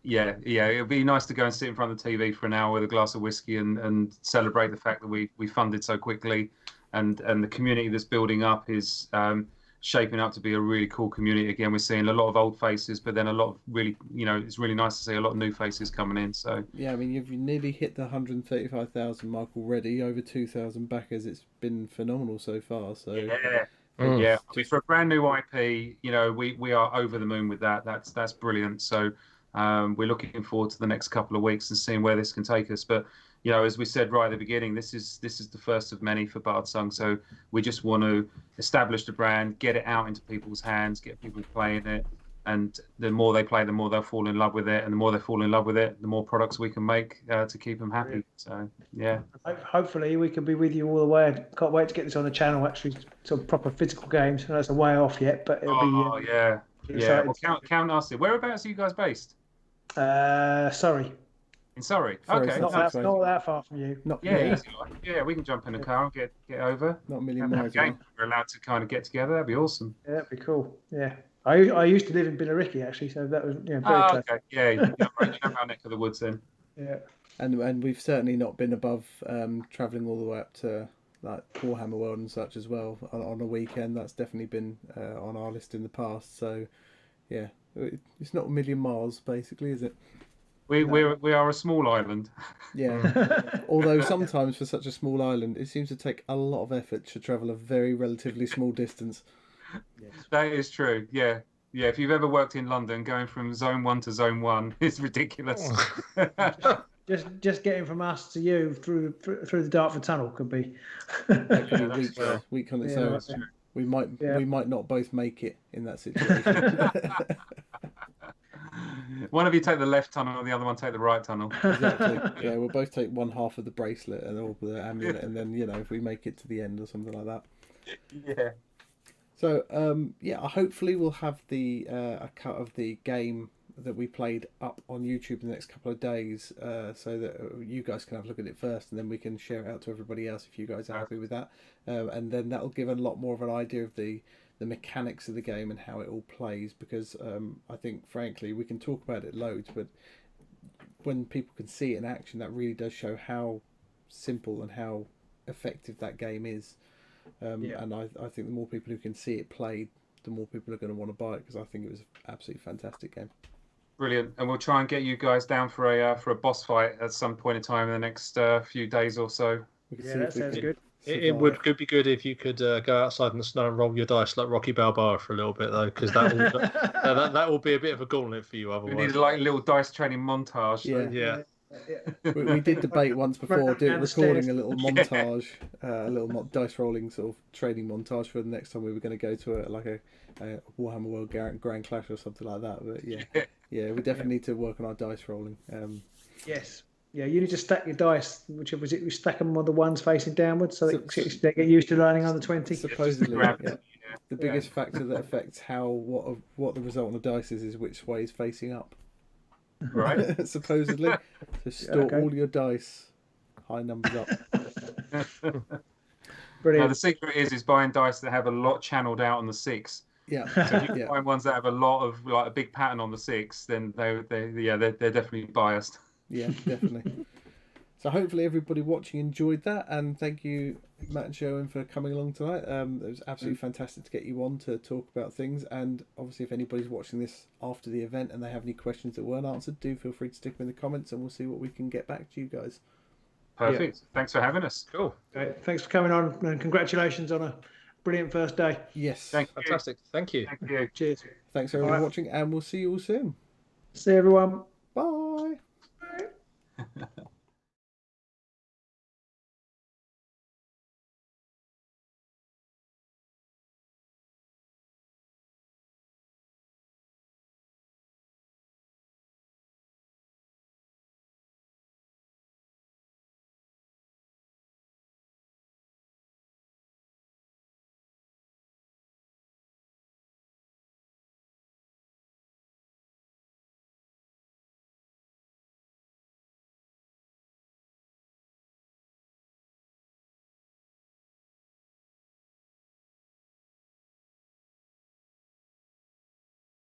yeah, it'd be nice to go and sit in front of the TV for an hour with a glass of whiskey and celebrate the fact that we funded so quickly, and the community that's building up is shaping up to be a really cool community. Again, we're seeing a lot of old faces, but then a lot of really, it's really nice to see a lot of new faces coming in. So yeah, I mean, you've nearly hit the 135,000 mark already, over 2,000 backers. It's been phenomenal so far. So yeah. I mean, for a brand new IP, we are over the moon with that. That's brilliant. So we're looking forward to the next couple of weeks and seeing where this can take us. But as we said right at the beginning, this is the first of many for Bardsung. So we just want to establish the brand, get it out into people's hands, get people playing it, and the more they play, the more they'll fall in love with it, and the more they fall in love with it, the more products we can make to keep them happy. So yeah. Hopefully we can be with you all the way. I can't wait to get this on the channel. Actually, some proper physical games. I know it's a way off yet, but it'll be. Yeah. Well, count us in. Whereabouts are you guys based? Sorry. In Surrey. Sorry, Okay. Not that far from you. Easy. Yeah, we can jump in a car and get over. Not a million miles away. We're allowed to kind of get together. That'd be awesome. Yeah, that'd be cool. Yeah. I used to live in Billericay actually, so that was very close. Okay. Yeah, you know our neck of the woods then. Yeah. And we've certainly not been above travelling all the way up to like Warhammer World and such as well on a weekend. That's definitely been on our list in the past. So yeah, it's not a million miles basically, is it? We are a small island. Yeah. Although sometimes for such a small island, it seems to take a lot of effort to travel a very relatively small distance. Yes. That is true. Yeah. If you've ever worked in London, going from Zone 1 to Zone 1 is ridiculous. just getting from us to you through the Dartford Tunnel could be week on its own. We might not both make it in that situation. One of you take the left tunnel, and the other one take the right tunnel. Exactly. Yeah, we'll both take one half of the bracelet and all the amulet, and then if we make it to the end or something like that. Yeah. So hopefully we'll have a cut of the game that we played up on YouTube in the next couple of days, so that you guys can have a look at it first, and then we can share it out to everybody else if you guys are happy with that. And then that'll give a lot more of an idea of the mechanics of the game and how it all plays, because I think frankly we can talk about it loads, but when people can see it in action, that really does show how simple and how effective that game is. And I think the more people who can see it played, the more people are going to want to buy it, because I think it was an absolutely fantastic game. Brilliant. And we'll try and get you guys down for a boss fight at some point in time in the next few days or so. We can that sounds good. Could be good if you could go outside in the snow and roll your dice like Rocky Balboa for a little bit, though, because that will be a bit of a gauntlet for you otherwise. We need like a little dice training montage. Yeah. We did debate once before recording a little montage, a little dice rolling sort of training montage for the next time we were going to go to a Warhammer World Grand Clash or something like that. But yeah, we definitely need to work on our dice rolling. Yes. Yeah, you need to stack your dice. Which was it? We stack them on the ones facing downwards, so they get used to landing on the 20. Supposedly, the biggest factor that affects what the result on the dice is which way is facing up. Right. Supposedly, so store all your dice high numbers up. Brilliant. Now, the secret is buying dice that have a lot channeled out on the 6. Yeah. So if you can find ones that have a lot of like a big pattern on the 6, then they're definitely biased. Yeah, definitely. So hopefully everybody watching enjoyed that, and thank you, Matt and Sherwin, for coming along tonight. It was absolutely fantastic to get you on to talk about things, and obviously if anybody's watching this after the event and they have any questions that weren't answered, do feel free to stick them in the comments and we'll see what we can get back to you guys. Perfect. Yeah. Thanks for having us. Cool. Great. Thanks for coming on, and congratulations on a brilliant first day. Yes. Fantastic. Thank you. Thank you. Cheers. Thanks everyone for watching, and we'll see you all soon. See you, everyone.